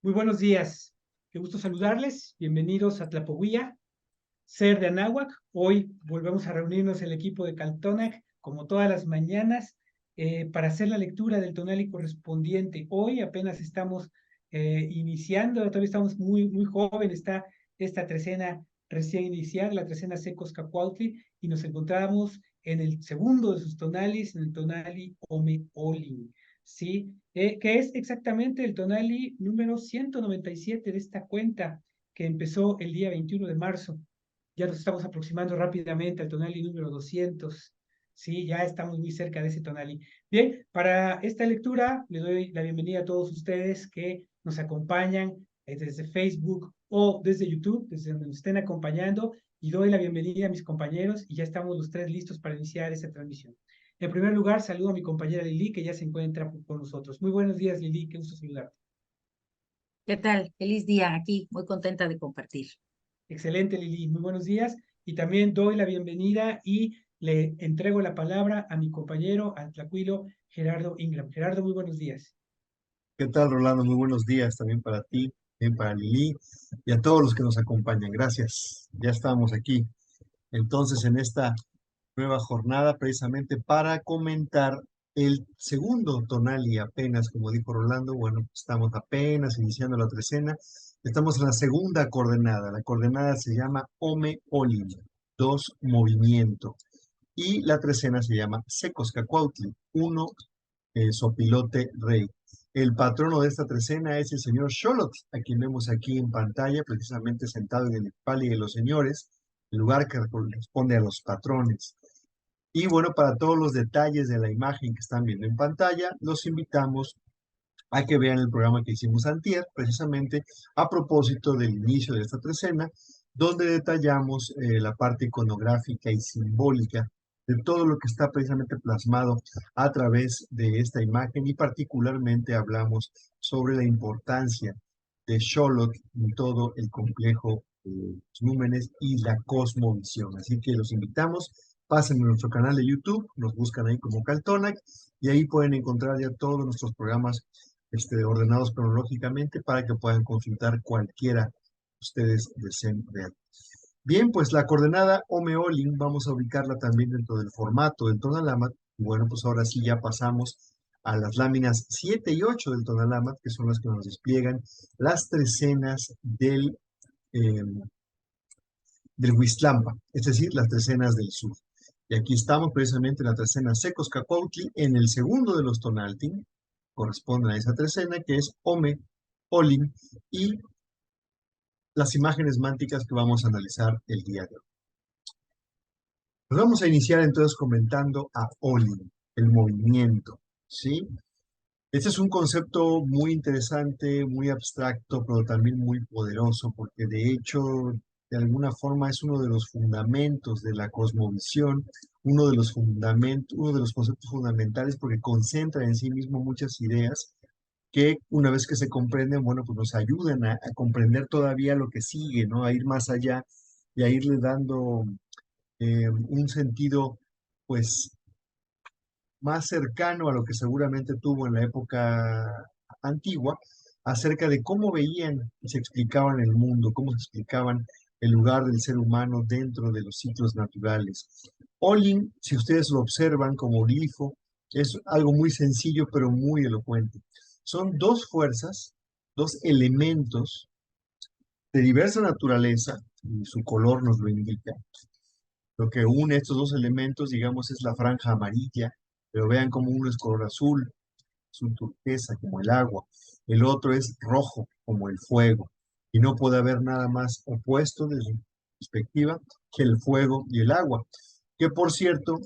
Muy buenos días. Qué gusto saludarles. Bienvenidos a Tlapohuía, Ser de Anáhuac. Hoy volvemos a reunirnos el equipo de Caltonac, como todas las mañanas, para hacer la lectura del tonali correspondiente. Hoy apenas estamos iniciando, todavía estamos muy joven, está esta trecena recién iniciada, la trecena Secos Cacuautli, y nos encontramos en el segundo de sus tonalis, en el tonali Ome Olin. ¿Sí? Que es exactamente el tonali número 197 de esta cuenta que empezó el día 21 de marzo. Ya nos estamos aproximando rápidamente al tonali número 200. Sí, ya estamos muy cerca de ese tonali. Bien, para esta lectura le doy la bienvenida a todos ustedes que nos acompañan desde Facebook o desde YouTube, desde donde nos estén acompañando, y doy la bienvenida a mis compañeros y ya estamos los tres listos para iniciar esta transmisión. En primer lugar, saludo a mi compañera Lili, que ya se encuentra con nosotros. Muy buenos días, Lili, qué gusto saludarte. ¿Qué tal? Feliz día aquí, muy contenta de compartir. Excelente, Lili, muy buenos días. Y también doy la bienvenida y le entrego la palabra a mi compañero Tlacuilo Gerardo Ingram. Gerardo, muy buenos días. ¿Qué tal, Rolando? Muy buenos días también para ti, también para Lili y a todos los que nos acompañan. Gracias. Ya estamos aquí. Entonces, en esta nueva jornada, precisamente para comentar el segundo tonali apenas, como dijo Rolando, bueno, estamos apenas iniciando la trecena. Estamos en la segunda coordenada. La coordenada se llama Ome Olim, dos movimiento. Y la trecena se llama Secos Cacuautli, uno Sopilote Rey. El patrono de esta trecena es el señor Xolotl, a quien vemos aquí en pantalla, precisamente sentado en el pali de los señores, el lugar que corresponde a los patrones. Y bueno, para todos los detalles de la imagen que están viendo en pantalla, los invitamos a que vean el programa que hicimos antier, precisamente a propósito del inicio de esta trecena, donde detallamos la parte iconográfica y simbólica de todo lo que está precisamente plasmado a través de esta imagen y particularmente hablamos sobre la importancia de Xolotl en todo el complejo Númenes y la cosmovisión. Así que los invitamos, pasen a nuestro canal de YouTube, nos buscan ahí como Caltonac y ahí pueden encontrar ya todos nuestros programas ordenados cronológicamente para que puedan consultar cualquiera que ustedes deseen ver. Bien, pues la coordenada Omeolin vamos a ubicarla también dentro del formato del Tonalamat. Y bueno, pues ahora sí ya pasamos a las láminas 7 y 8 del Tonalamat, que son las que nos despliegan las trecenas eh, del Huistlampa, es decir, las trecenas del sur. Y aquí estamos precisamente en la trecena Secos Cacuautli, en el segundo de los Tonaltin, corresponden a esa trecena, que es Ome, Olin, y las imágenes mánticas que vamos a analizar el día de hoy. Nos vamos a iniciar entonces comentando a Olin, el movimiento, ¿sí? Este es un concepto muy interesante, muy abstracto, pero también muy poderoso, porque de hecho, de alguna forma es uno de los fundamentos de la cosmovisión, uno de los fundamentos, uno de los conceptos fundamentales, porque concentra en sí mismo muchas ideas que una vez que se comprenden, bueno, pues nos ayudan a comprender todavía lo que sigue, ¿no? A ir más allá y a irle dando un sentido, pues, más cercano a lo que seguramente tuvo en la época antigua, acerca de cómo veían y se explicaban el mundo, cómo se explicaban el lugar del ser humano dentro de los ciclos naturales. Olin, si ustedes lo observan como glifo, es algo muy sencillo pero muy elocuente. Son dos fuerzas, dos elementos de diversa naturaleza, y su color nos lo indica. Lo que une estos dos elementos, digamos, es la franja amarilla, pero vean como uno es color azul, es un turquesa como el agua, el otro es rojo como el fuego, y no puede haber nada más opuesto desde su perspectiva que el fuego y el agua, que por cierto,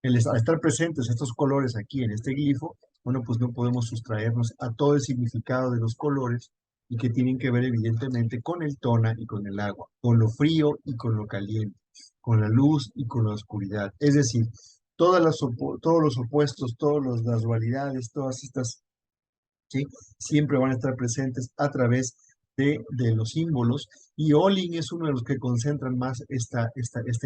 al estar presentes estos colores aquí en este glifo, bueno, pues no podemos sustraernos a todo el significado de los colores y que tienen que ver evidentemente con el tona y con el agua, con lo frío y con lo caliente, con la luz y con la oscuridad. Es decir, todos los opuestos, todas las dualidades, todas estas, ¿sí? Siempre van a estar presentes a través de los símbolos y Olin es uno de los que concentran más esta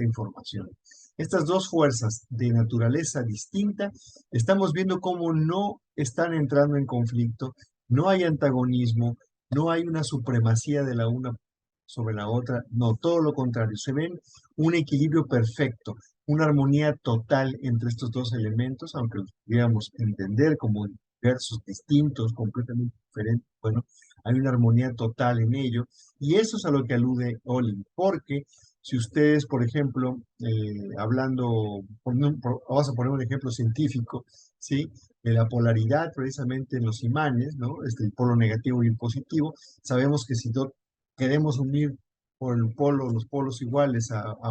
información. Estas dos fuerzas de naturaleza distinta, estamos viendo cómo no están entrando en conflicto, no hay antagonismo No hay una supremacía de la una sobre la otra, no, todo lo contrario, se ven un equilibrio perfecto, una armonía total entre estos dos elementos, aunque los pudiéramos entender como diversos, distintos, completamente diferentes. Bueno, hay una armonía total en ello, y eso es a lo que alude Olin, porque si ustedes, por ejemplo, hablando, vamos a poner un ejemplo científico, ¿sí? De la polaridad precisamente en los imanes, ¿no? El polo negativo y el positivo, sabemos que si queremos unir por el polo, los polos iguales a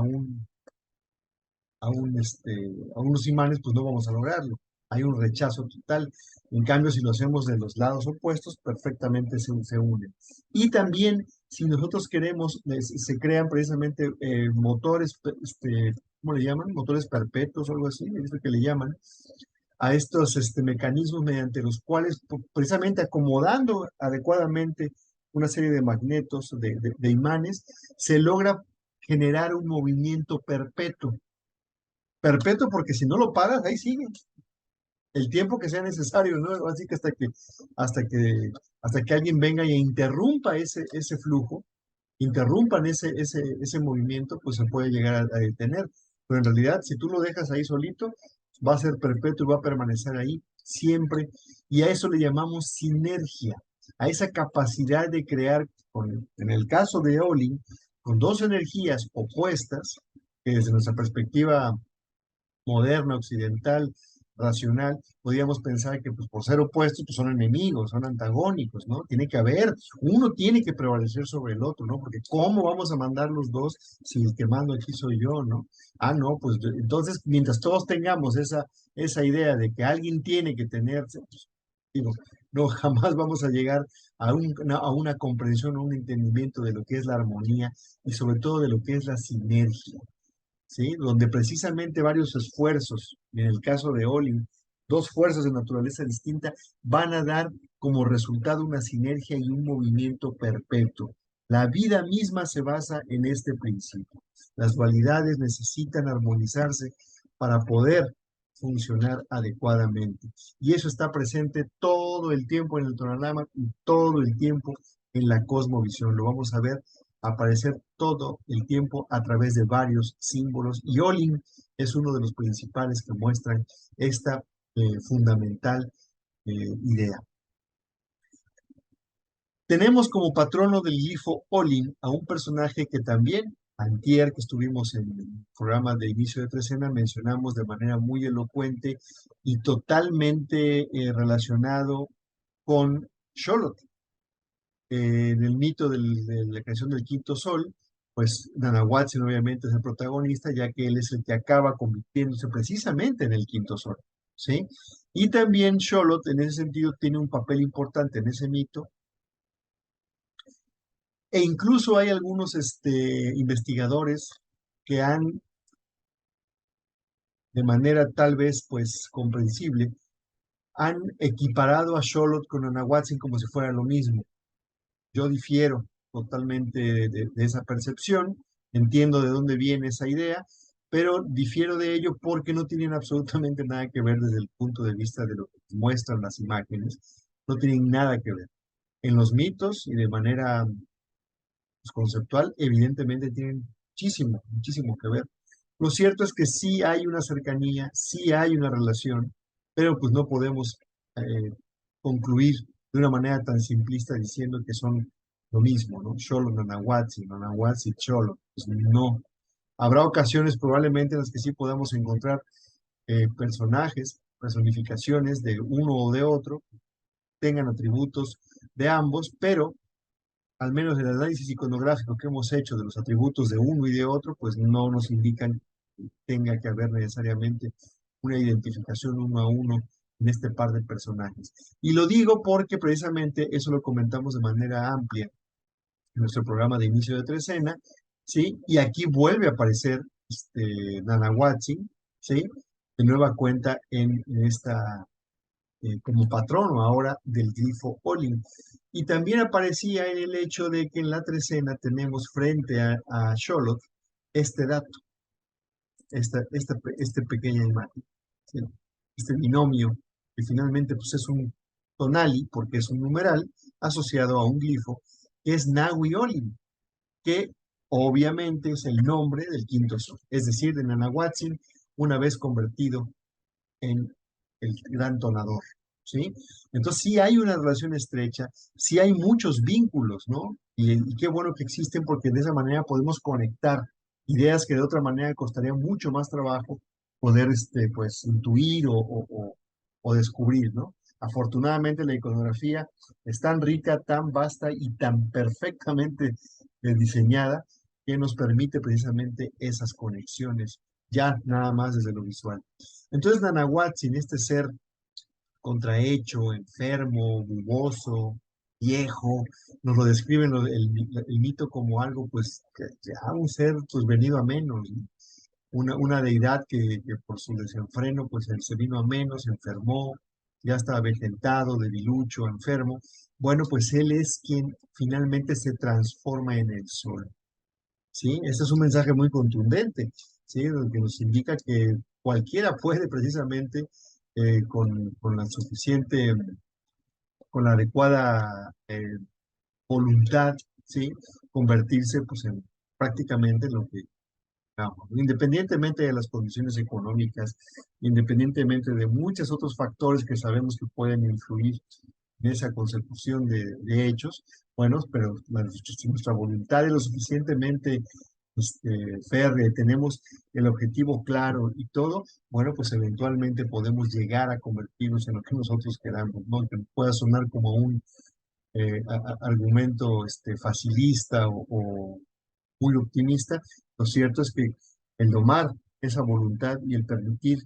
unos imanes, pues no vamos a lograrlo. Hay un rechazo total. En cambio, si lo hacemos de los lados opuestos, perfectamente se unen. Y también, si nosotros queremos, se crean precisamente motores, ¿cómo le llaman? Motores perpetuos o algo así, es lo que le llaman, a estos mecanismos mediante los cuales, precisamente acomodando adecuadamente una serie de magnetos, de imanes, se logra generar un movimiento perpetuo. Perpetuo porque si no lo pagas, ahí sigue. El tiempo que sea necesario, ¿no? Así que hasta que alguien venga e interrumpa ese flujo, interrumpan ese movimiento, pues se puede llegar a detener. Pero en realidad, si tú lo dejas ahí solito, va a ser perpetuo y va a permanecer ahí siempre. Y a eso le llamamos sinergia, a esa capacidad de crear, en el caso de Olin, con dos energías opuestas, que desde nuestra perspectiva moderna, occidental, racional, podríamos pensar que pues, por ser opuestos pues, son enemigos, son antagónicos, ¿no? Uno tiene que prevalecer sobre el otro, ¿no? Porque ¿cómo vamos a mandar los dos si el que mando aquí soy yo, ¿no? Ah, no, pues entonces mientras todos tengamos esa idea de que alguien tiene que tenerse, pues, digo, no, jamás vamos a llegar a una comprensión, a un entendimiento de lo que es la armonía y sobre todo de lo que es la sinergia. ¿Sí? Donde precisamente varios esfuerzos, en el caso de Olin, dos fuerzas de naturaleza distinta, van a dar como resultado una sinergia y un movimiento perpetuo. La vida misma se basa en este principio. Las dualidades necesitan armonizarse para poder funcionar adecuadamente. Y eso está presente todo el tiempo en el Tonalama y todo el tiempo en la cosmovisión. Lo vamos a ver aparecer todo el tiempo a través de varios símbolos y Olin es uno de los principales que muestran esta fundamental idea. Tenemos como patrono del glifo Olin a un personaje que también, antier que estuvimos en el programa de inicio de trecena, mencionamos de manera muy elocuente y totalmente relacionado con Xolotl. En el mito de la creación del quinto sol, pues Nanahuatzin obviamente es el protagonista, ya que él es el que acaba convirtiéndose precisamente en el quinto sol, ¿sí? Y también Xolotl, en ese sentido, tiene un papel importante en ese mito, e incluso hay algunos investigadores que han, de manera tal vez, pues, comprensible, han equiparado a Xolotl con Nanahuatzin como si fuera lo mismo. Yo difiero totalmente de esa percepción, entiendo de dónde viene esa idea, pero difiero de ello porque no tienen absolutamente nada que ver desde el punto de vista de lo que muestran las imágenes, no tienen nada que ver. En los mitos y de manera pues, conceptual, evidentemente tienen muchísimo, muchísimo que ver. Lo cierto es que sí hay una cercanía, sí hay una relación, pero pues no podemos concluir de una manera tan simplista diciendo que son lo mismo, ¿no? Xolo, Nanahuatzi, Nanahuatzi, Cholo. Pues no. Habrá ocasiones probablemente en las que sí podamos encontrar personajes, personificaciones de uno o de otro, tengan atributos de ambos, pero al menos el análisis iconográfico que hemos hecho de los atributos de uno y de otro, pues no nos indican que tenga que haber necesariamente una identificación uno a uno en este par de personajes. Y lo digo porque precisamente eso lo comentamos de manera amplia en nuestro programa de inicio de trecena, ¿sí? Y aquí vuelve a aparecer Nanahuatzin, ¿sí? De nueva cuenta en esta como patrono ahora del glifo Olin. Y también aparecía en el hecho de que en la trecena tenemos frente a Xolotl este dato, esta pequeña imagen, ¿sí? Este binomio, que finalmente pues, es un tonali, porque es un numeral, asociado a un glifo que es Nahui Olin, que obviamente es el nombre del quinto sol, es decir, de Nanahuatzin, una vez convertido en el gran tonador, ¿sí? Entonces sí hay una relación estrecha, sí hay muchos vínculos, ¿no? Y qué bueno que existen porque de esa manera podemos conectar ideas que de otra manera costaría mucho más trabajo poder, pues, intuir o descubrir, ¿no? Afortunadamente la iconografía es tan rica, tan vasta y tan perfectamente diseñada que nos permite precisamente esas conexiones, ya nada más desde lo visual. Entonces Nanahuatzin, este ser contrahecho, enfermo, bulboso, viejo, nos lo describen el mito como algo, pues, que ya un ser, pues, venido a menos, ¿no? Una deidad que por su desenfreno, pues, él se vino a menos, se enfermó, ya estaba vegetado, debilucho, enfermo. Bueno, pues él es quien finalmente se transforma en el sol, ¿sí? Este es un mensaje muy contundente, ¿sí? Que nos indica que cualquiera puede precisamente con la suficiente, con la adecuada voluntad, ¿sí? Convertirse pues en prácticamente lo que digamos, independientemente de las condiciones económicas, independientemente de muchos otros factores que sabemos que pueden influir en esa consecución de hechos, bueno, pero si nuestra voluntad es lo suficientemente férrea, tenemos el objetivo claro y todo, bueno, pues eventualmente podemos llegar a convertirnos en lo que nosotros queramos, ¿no? Que pueda sonar como un argumento facilista o muy optimista. Lo cierto es que el domar esa voluntad y el permitir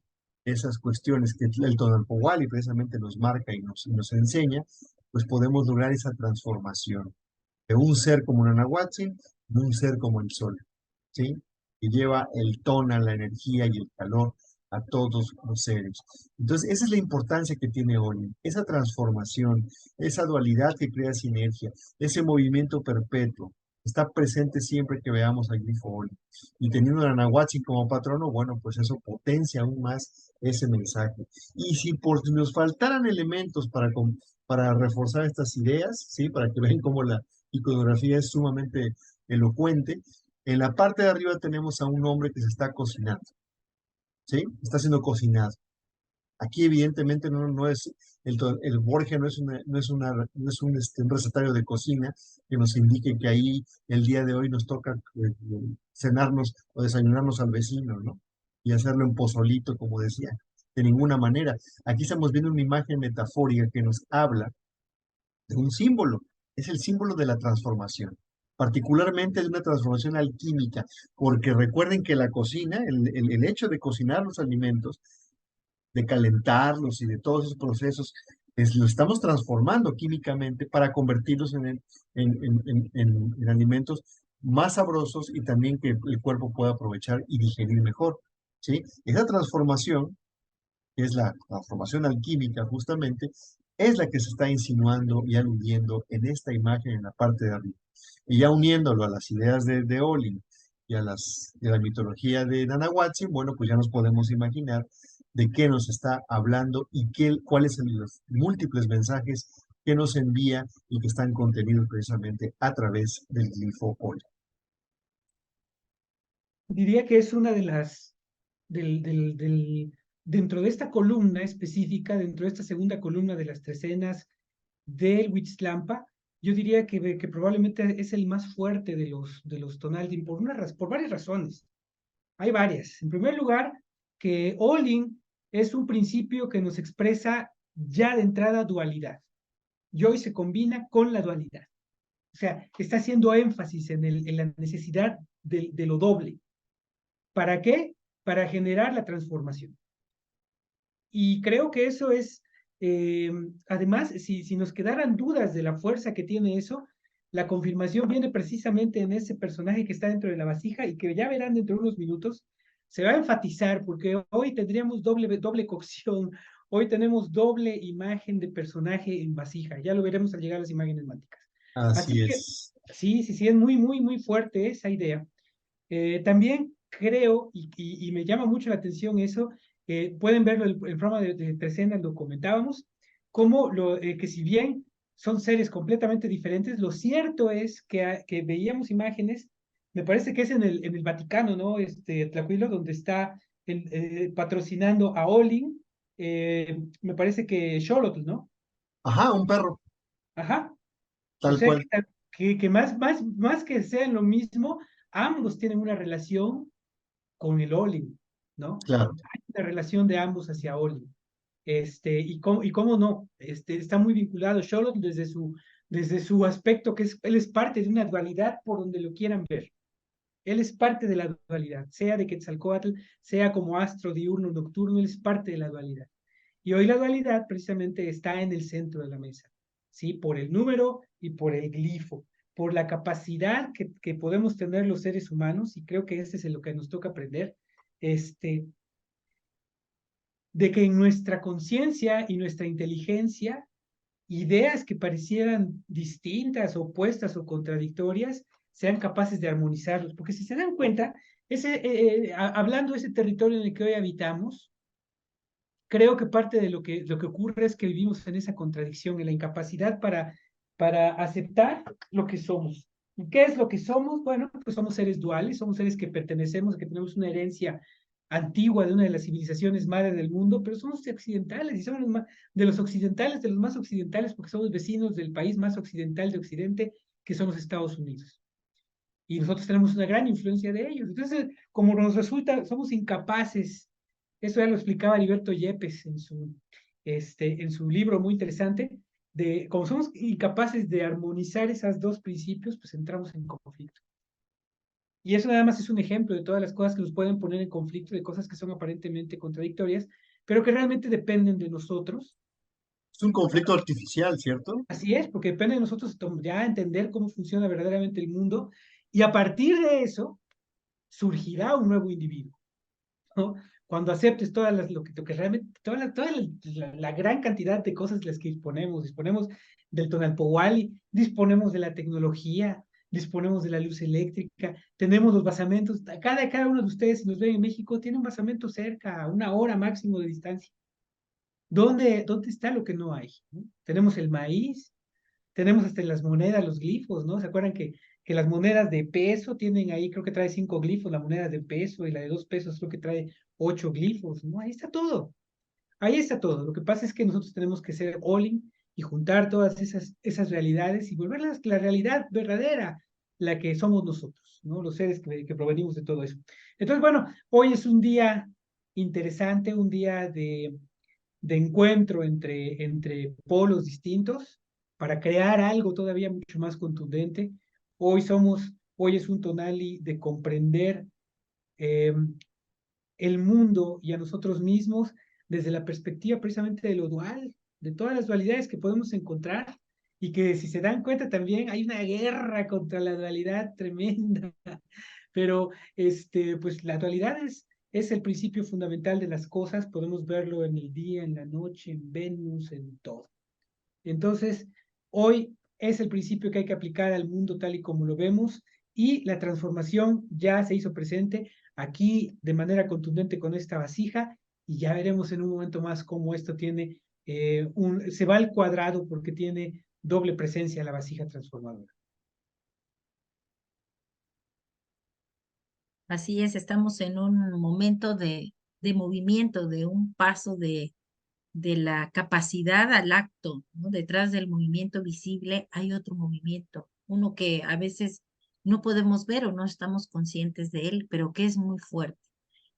esas cuestiones que el Tonalpohualli precisamente nos marca y nos enseña, pues podemos lograr esa transformación de un ser como Nanahuatzin, de un ser como el sol, ¿sí? Que lleva el tono, la energía y el calor a todos los seres. Entonces, esa es la importancia que tiene Olin, esa transformación, esa dualidad que crea sinergia, ese movimiento perpetuo. Está presente siempre que veamos al grifo Olin. Y teniendo a Nanahuatzin como patrono, bueno, pues eso potencia aún más ese mensaje. Y si por nos faltaran elementos para reforzar estas ideas, ¿sí? Para que vean cómo la iconografía es sumamente elocuente, en la parte de arriba tenemos a un hombre que se está cocinando, ¿sí? Está siendo cocinado. Aquí evidentemente no es, el Borgia no es un recetario de cocina que nos indique que ahí el día de hoy nos toca cenarnos o desayunarnos al vecino, ¿no? Y hacerlo en pozolito, como decía. De ninguna manera. Aquí estamos viendo una imagen metafórica que nos habla de un símbolo. Es el símbolo de la transformación, particularmente de una transformación alquímica, porque recuerden que la cocina, el hecho de cocinar los alimentos, de calentarlos y de todos esos procesos, lo estamos transformando químicamente para convertirlos en alimentos más sabrosos y también que el cuerpo pueda aprovechar y digerir mejor, ¿sí? Esa transformación, que es la transformación alquímica justamente, es la que se está insinuando y aludiendo en esta imagen en la parte de arriba. Y ya uniéndolo a las ideas de Olin y de la mitología de Nanahuatzin, bueno, pues ya nos podemos imaginar de qué nos está hablando y cuáles son los múltiples mensajes que nos envía y que están contenidos precisamente a través del glifo Olin. Diría que es una de las, dentro de esta columna específica, dentro de esta segunda columna de las trecenas del Huitzlampa, yo diría que probablemente es el más fuerte de los Tonaldin por varias razones. Hay varias. En primer lugar, que Olin es un principio que nos expresa ya de entrada dualidad. Y hoy se combina con la dualidad. O sea, está haciendo énfasis en la necesidad de lo doble. ¿Para qué? Para generar la transformación. Y creo que eso es, además, si nos quedaran dudas de la fuerza que tiene eso, la confirmación viene precisamente en ese personaje que está dentro de la vasija y que ya verán dentro de unos minutos, se va a enfatizar porque hoy tendríamos doble cocción, hoy tenemos doble imagen de personaje en vasija, ya lo veremos al llegar a las imágenes mánticas. Así Así que es. sí, es muy fuerte esa idea. También creo, y me llama mucho la atención eso, pueden verlo el programa de Trecena, lo comentábamos, como que si bien son seres completamente diferentes. Lo cierto es que veíamos imágenes, me parece que es en el Vaticano, ¿no? Tlahuilo, donde está patrocinando a Olin, me parece que Xolotl, ¿no? Ajá, un perro, Ajá. O tal sea cual, que más que sean lo mismo, ambos tienen una relación con el Olin, ¿no? claro. Hay una relación de ambos hacia Olin. Y cómo no, está muy vinculado Xolotl desde su aspecto, él es parte de una dualidad por donde lo quieran ver. Él es parte de la dualidad, sea de Quetzalcóatl, sea como astro diurno, nocturno, él es parte de la dualidad. Y hoy la dualidad precisamente está en el centro de la mesa, ¿sí? Por el número y por el glifo, por la capacidad que podemos tener los seres humanos, y creo que este es lo que nos toca aprender, este, de que en nuestra conciencia y nuestra inteligencia, ideas que parecieran distintas, opuestas o contradictorias, sean capaces de armonizarlos. Porque si se dan cuenta, hablando de ese territorio en el que hoy habitamos, creo que parte de lo que ocurre es que vivimos en esa contradicción, en la incapacidad para aceptar lo que somos. ¿Y qué es lo que somos? Bueno, pues somos seres duales, somos seres que pertenecemos, que tenemos una herencia antigua de una de las civilizaciones madres del mundo, pero somos occidentales y somos de los occidentales, de los más occidentales, porque somos vecinos del país más occidental de Occidente, que son los Estados Unidos. Y nosotros tenemos una gran influencia de ellos. Entonces, como nos resulta, somos incapaces, eso ya lo explicaba Alberto Yepes en su libro muy interesante, de como somos incapaces de armonizar esos dos principios, pues entramos en conflicto. Y eso nada más es un ejemplo de todas las cosas que nos pueden poner en conflicto, de cosas que son aparentemente contradictorias, pero que realmente dependen de nosotros. Es un conflicto artificial, ¿cierto? Así es, porque depende de nosotros ya entender cómo funciona verdaderamente el mundo, y a partir de eso surgirá un nuevo individuo, ¿no? Cuando aceptes lo que realmente, la gran cantidad de cosas de las que disponemos del Tonalpowali, disponemos de la tecnología, disponemos de la luz eléctrica, tenemos los basamentos, cada uno de ustedes, si nos ven en México, tiene un basamento cerca, a 1 hora máximo de distancia. ¿Dónde está lo que no hay? ¿No? Tenemos el maíz, tenemos hasta en las monedas los glifos, ¿no? ¿Se acuerdan que las monedas de peso tienen ahí, creo que trae 5 glifos, la moneda de peso, y la de 2 pesos creo que trae 8 glifos, ¿no? Ahí está todo. Ahí está todo. Lo que pasa es que nosotros tenemos que ser all-in y juntar todas esas realidades y volverlas la realidad verdadera, la que somos nosotros, ¿no? Los seres que provenimos de todo eso. Entonces, bueno, hoy es un día interesante, un día de encuentro entre polos distintos para crear algo todavía mucho más contundente. Hoy es un tonali de comprender eh, el mundo y a nosotros mismos desde la perspectiva precisamente de lo dual, de todas las dualidades que podemos encontrar, y que si se dan cuenta también hay una guerra contra la dualidad tremenda, pero pues la dualidad es el principio fundamental de las cosas, podemos verlo en el día, en la noche, en Venus, en todo. Entonces, hoy es el principio que hay que aplicar al mundo tal y como lo vemos, y la transformación ya se hizo presente aquí de manera contundente con esta vasija, y ya veremos en un momento más cómo esto tiene se va al cuadrado porque tiene doble presencia la vasija transformadora. Así es, estamos en un momento de movimiento, de un paso de la capacidad al acto, ¿no? Detrás del movimiento visible hay otro movimiento, uno que a veces no podemos ver o no estamos conscientes de él, pero que es muy fuerte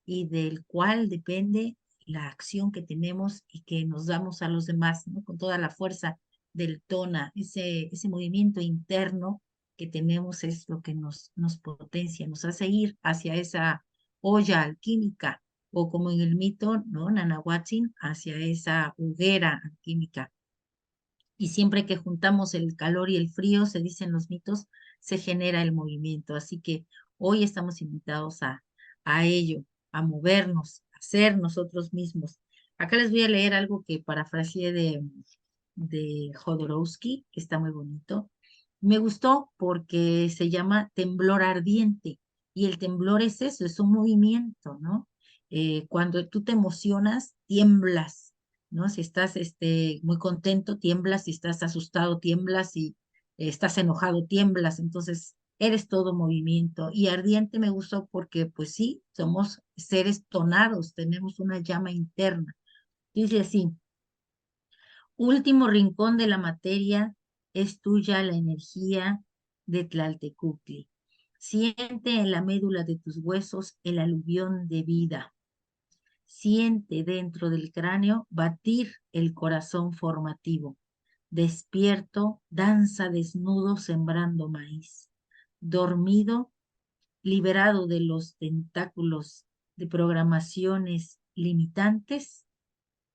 y del cual depende la acción que tenemos y que nos damos a los demás, ¿no? Con toda la fuerza del tona, ese movimiento interno que tenemos es lo que nos potencia, nos hace ir hacia esa olla alquímica o como en el mito, ¿no? Nanahuatzin, hacia esa hoguera alquímica. Y siempre que juntamos el calor y el frío, se dicen los mitos, se genera el movimiento. Así que hoy estamos invitados a ello, a movernos, a ser nosotros mismos. Acá les voy a leer algo que parafraseé de Jodorowsky, que está muy bonito. Me gustó porque se llama temblor ardiente y el temblor es eso, es un movimiento, ¿no? Cuando tú te emocionas, tiemblas, ¿no? Si estás muy contento, tiemblas, si estás asustado, tiemblas, si estás enojado, tiemblas, entonces eres todo movimiento. Y ardiente me gustó porque, pues sí, somos seres tonados, tenemos una llama interna. Dice así, último rincón de la materia, es tuya la energía de Tlaltecutli. Siente en la médula de tus huesos el aluvión de vida. Siente dentro del cráneo batir el corazón formativo. Despierto, danza desnudo sembrando maíz. Dormido, liberado de los tentáculos de programaciones limitantes,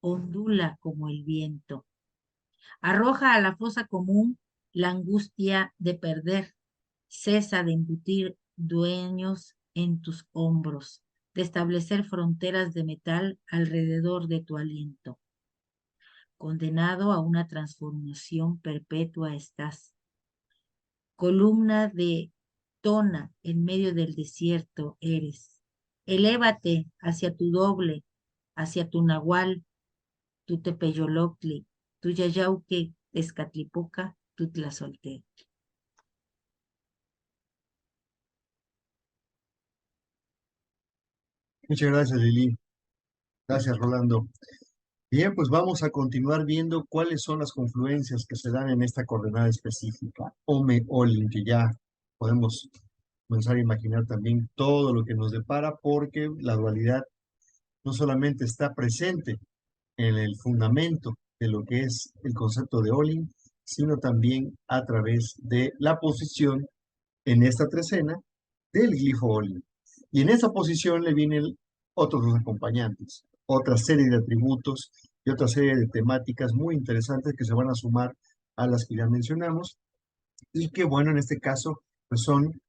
ondula como el viento. Arroja a la fosa común la angustia de perder. Cesa de embutir dueños en tus hombros, de establecer fronteras de metal alrededor de tu aliento. Condenado a una transformación perpetua estás. Columna de tona en medio del desierto eres. Elévate hacia tu doble, hacia tu nahual, tu tepeyoloctli, tu yayauque, Tezcatlipoca, tu tlazolteotl. Muchas gracias, Lili. Gracias, Rolando. Bien, pues vamos a continuar viendo cuáles son las confluencias que se dan en esta coordenada específica, Ome-Olin, que ya podemos comenzar a imaginar también todo lo que nos depara, porque la dualidad no solamente está presente en el fundamento de lo que es el concepto de Olin, sino también a través de la posición en esta trecena del glifo Olin. Y en esa posición le vienen otros dos acompañantes, otra serie de atributos y otra serie de temáticas muy interesantes que se van a sumar a las que ya mencionamos y que, bueno, en este caso, pues son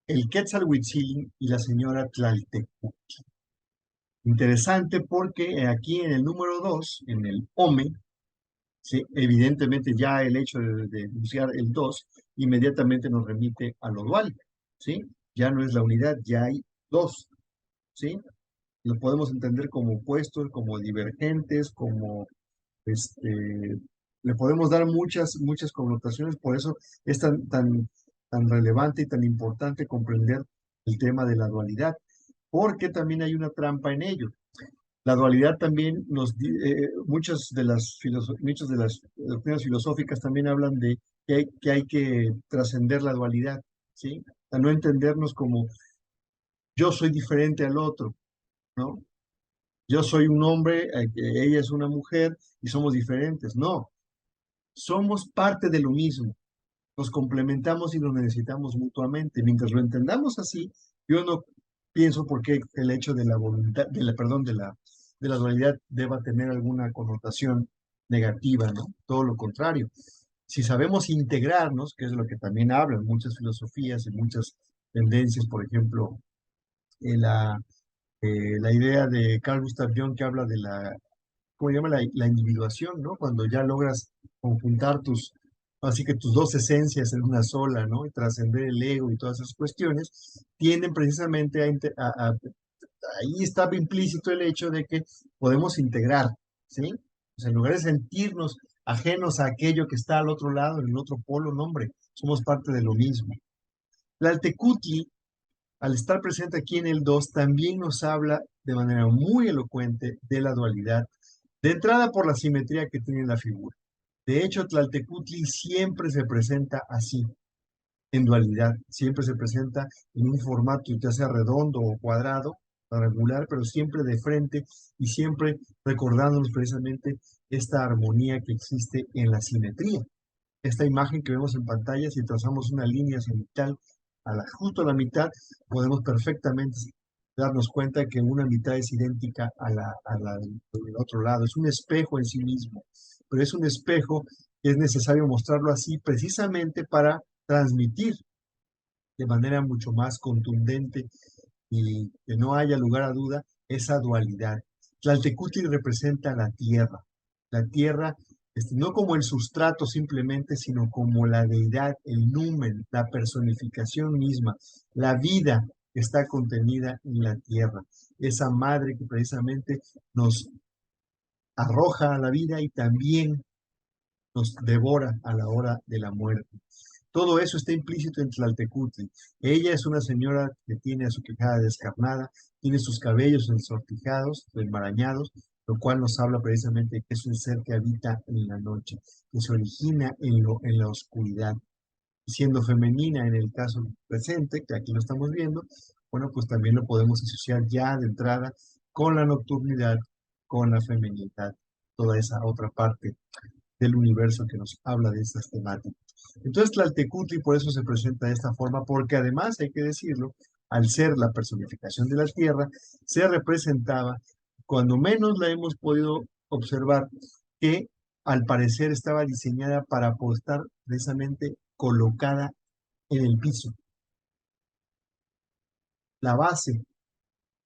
el Quetzalhuitzilin y la señora Tlaltecutli. Interesante porque aquí en el número 2, en el Ome, ¿sí? Evidentemente ya el hecho de enunciar el 2 inmediatamente nos remite a lo dual, ¿sí? Ya no es la unidad, ya hay dos, ¿sí? Lo podemos entender como opuestos, como divergentes, como, le podemos dar muchas connotaciones, por eso es tan relevante y tan importante comprender el tema de la dualidad, porque también hay una trampa en ello. La dualidad también muchas de las doctrinas filosóficas también hablan de que hay que trascender la dualidad, ¿sí? A no entendernos como yo soy diferente al otro, ¿no? Yo soy un hombre, ella es una mujer y somos diferentes. No, somos parte de lo mismo. Nos complementamos y nos necesitamos mutuamente. Mientras lo entendamos así, yo no pienso por qué el hecho de la voluntad, perdón, de la dualidad deba tener alguna connotación negativa, ¿no? Todo lo contrario. Si sabemos integrarnos, que es lo que también hablan muchas filosofías y muchas tendencias, por ejemplo, la idea de Carl Gustav Jung que habla de ¿cómo se llama? La individuación, ¿no? Cuando ya logras conjuntar así que tus dos esencias en una sola, ¿no? Y trascender el ego y todas esas cuestiones, tienden precisamente ahí está implícito el hecho de que podemos integrar, ¿sí? O sea, en lugar de sentirnos ajenos a aquello que está al otro lado, en el otro polo, no, hombre, somos parte de lo mismo. La Altecutli, al estar presente aquí en el 2, también nos habla de manera muy elocuente de la dualidad, de entrada por la simetría que tiene la figura. De hecho, Tlaltecutli siempre se presenta así, en dualidad, siempre se presenta en un formato ya sea redondo o cuadrado, regular, pero siempre de frente y siempre recordándonos precisamente esta armonía que existe en la simetría. Esta imagen que vemos en pantalla, si trazamos una línea cenital justo a la mitad, podemos perfectamente darnos cuenta que una mitad es idéntica a la del otro lado. Es un espejo en sí mismo, pero es un espejo que es necesario mostrarlo así precisamente para transmitir de manera mucho más contundente y que no haya lugar a duda esa dualidad. Tlaltecutli representa la tierra no como el sustrato simplemente, sino como la deidad, el numen, la personificación misma, la vida que está contenida en la tierra. esa madre que precisamente nos arroja a la vida y también nos devora a la hora de la muerte. Todo eso está implícito en Tlaltecutli. Ella es una señora que tiene a su quijada descarnada, tiene sus cabellos ensortijados, enmarañados, lo cual nos habla precisamente de que es un ser que habita en la noche, que se origina en la oscuridad. Siendo femenina en el caso presente, que aquí lo estamos viendo, bueno, pues también lo podemos asociar ya de entrada con la nocturnidad, con la feminidad, toda esa otra parte del universo que nos habla de estas temáticas. Entonces, Tlaltecutli por eso se presenta de esta forma, porque además, hay que decirlo, al ser la personificación de la tierra, se representaba, cuando menos la hemos podido observar, que al parecer estaba diseñada para estar precisamente colocada en el piso. La base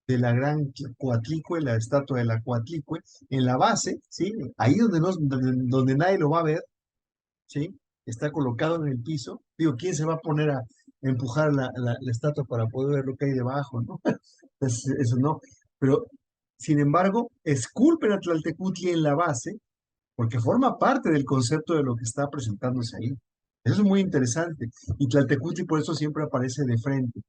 de la gran Coatlicue, la estatua de la Coatlicue, en la base, ¿sí? Ahí donde nadie lo va a ver, ¿sí? Está colocado en el piso. Digo, ¿quién se va a poner a empujar la estatua para poder ver lo que hay debajo, ¿no? Eso no. Pero, sin embargo, esculpen a Tlaltecutli en la base porque forma parte del concepto de lo que está presentándose ahí. Eso es muy interesante. Y Tlaltecutli por eso siempre aparece de frente.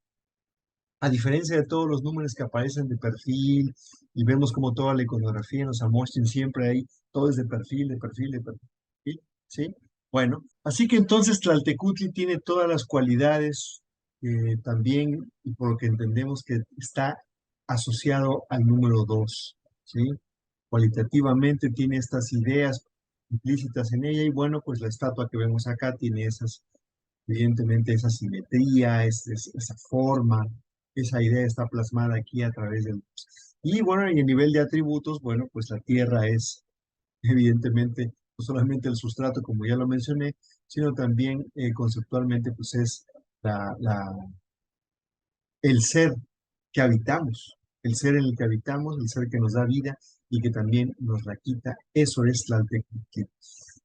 A diferencia de todos los números que aparecen de perfil, y vemos como toda la iconografía en los Amoshtin siempre hay, todo es de perfil, de perfil, de perfil, ¿sí? Bueno, así que entonces Tlaltecutli tiene todas las cualidades también, y por lo que entendemos que está asociado al número 2, ¿sí? Cualitativamente tiene estas ideas implícitas en ella, y bueno, pues la estatua que vemos acá tiene esas, evidentemente, esa simetría, esa forma, esa idea está plasmada aquí a través del... Y bueno, y a nivel de atributos, bueno, pues la tierra es evidentemente no solamente el sustrato, como ya lo mencioné, sino también conceptualmente, pues es el ser que habitamos, el ser en el que habitamos, el ser que nos da vida y que también nos la quita. Eso es la Tlaltecutli.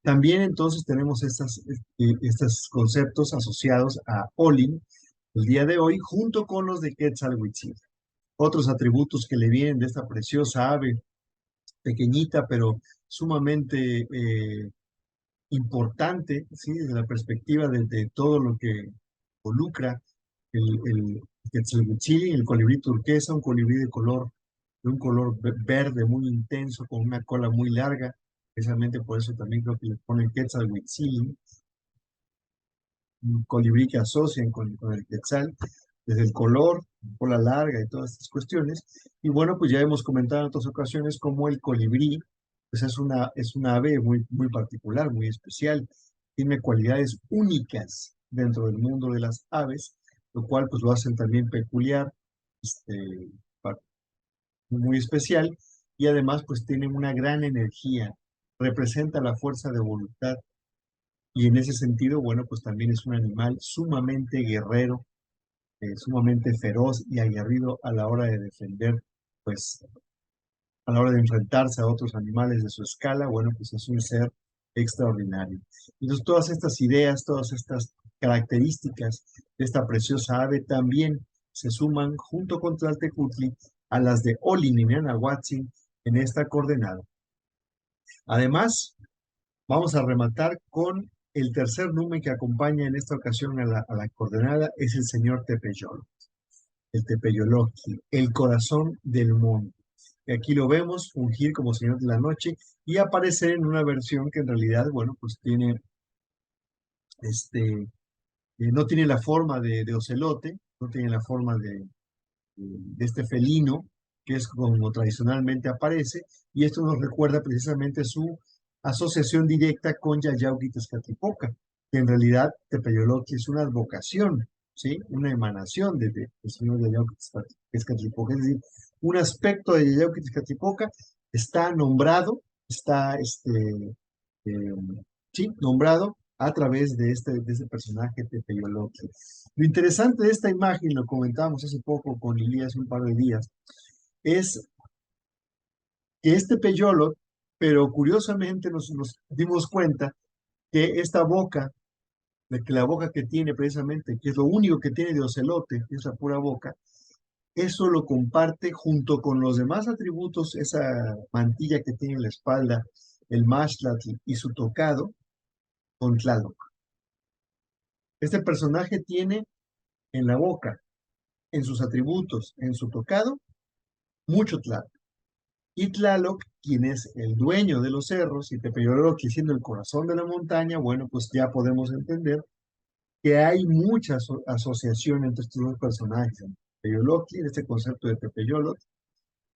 También entonces tenemos estos conceptos asociados a Olin el día de hoy, junto con los de Quetzalhuitzil. Otros atributos que le vienen de esta preciosa ave, pequeñita, pero sumamente importante, ¿sí? Desde la perspectiva de todo lo que involucra el Quetzalhuitzil, el colibrí turquesa, un colibrí de un color verde muy intenso, con una cola muy larga. Precisamente por eso también creo que le ponen Quetzalhuitzil, un colibrí que asocian con el quetzal, desde el color, cola larga y todas estas cuestiones. Y bueno, pues ya hemos comentado en otras ocasiones cómo el colibrí, pues es una ave muy, muy particular, muy especial, tiene cualidades únicas dentro del mundo de las aves, lo cual pues lo hacen también peculiar, este, muy especial, y además pues tiene una gran energía, representa la fuerza de voluntad, y en ese sentido, bueno, pues también es un animal sumamente guerrero, sumamente feroz y aguerrido a la hora de defender, pues a la hora de enfrentarse a otros animales de su escala, bueno, pues es un ser extraordinario. Entonces, todas estas ideas, todas estas características de esta preciosa ave también se suman junto con Tlaltecutli a las de Olin y Neanahuatzin en esta coordenada. Además, vamos a rematar con el tercer número que acompaña en esta ocasión a la coordenada, es el señor Tepeyol, el Tepeyolotl, el corazón del monte. Y aquí lo vemos fungir como señor de la noche y aparecer en una versión que en realidad, bueno, pues tiene, no tiene la forma de ocelote, no tiene la forma de este felino, que es como tradicionalmente aparece, y esto nos recuerda precisamente su asociación directa con Yayauquitezcatlipoca, que en realidad Tepeyolotl es una advocación, ¿sí? Una emanación del señor Yayauquitezcatlipoca, es decir, un aspecto de Yayauquitezcatlipoca está nombrado, está eh, sí, nombrado a través de este personaje Tepeyolotl. Lo interesante de esta imagen, lo comentábamos hace poco con Lili hace un par de días, es que este Tepeyolotl, pero curiosamente nos dimos cuenta que esta boca, de que la boca que tiene precisamente, que es lo único que tiene de ocelote, que es la pura boca, eso lo comparte junto con los demás atributos, esa mantilla que tiene en la espalda, el Maxtlatl y su tocado, con Tlaloc. Este personaje tiene en la boca, en sus atributos, en su tocado, mucho Tlaloc. Y Tlaloc, quien es el dueño de los cerros, y Tepeyolotli siendo el corazón de la montaña, bueno, pues ya podemos entender que hay mucha asociación entre estos dos personajes, Tepeyolotli, en este concepto de Tepeyolotl,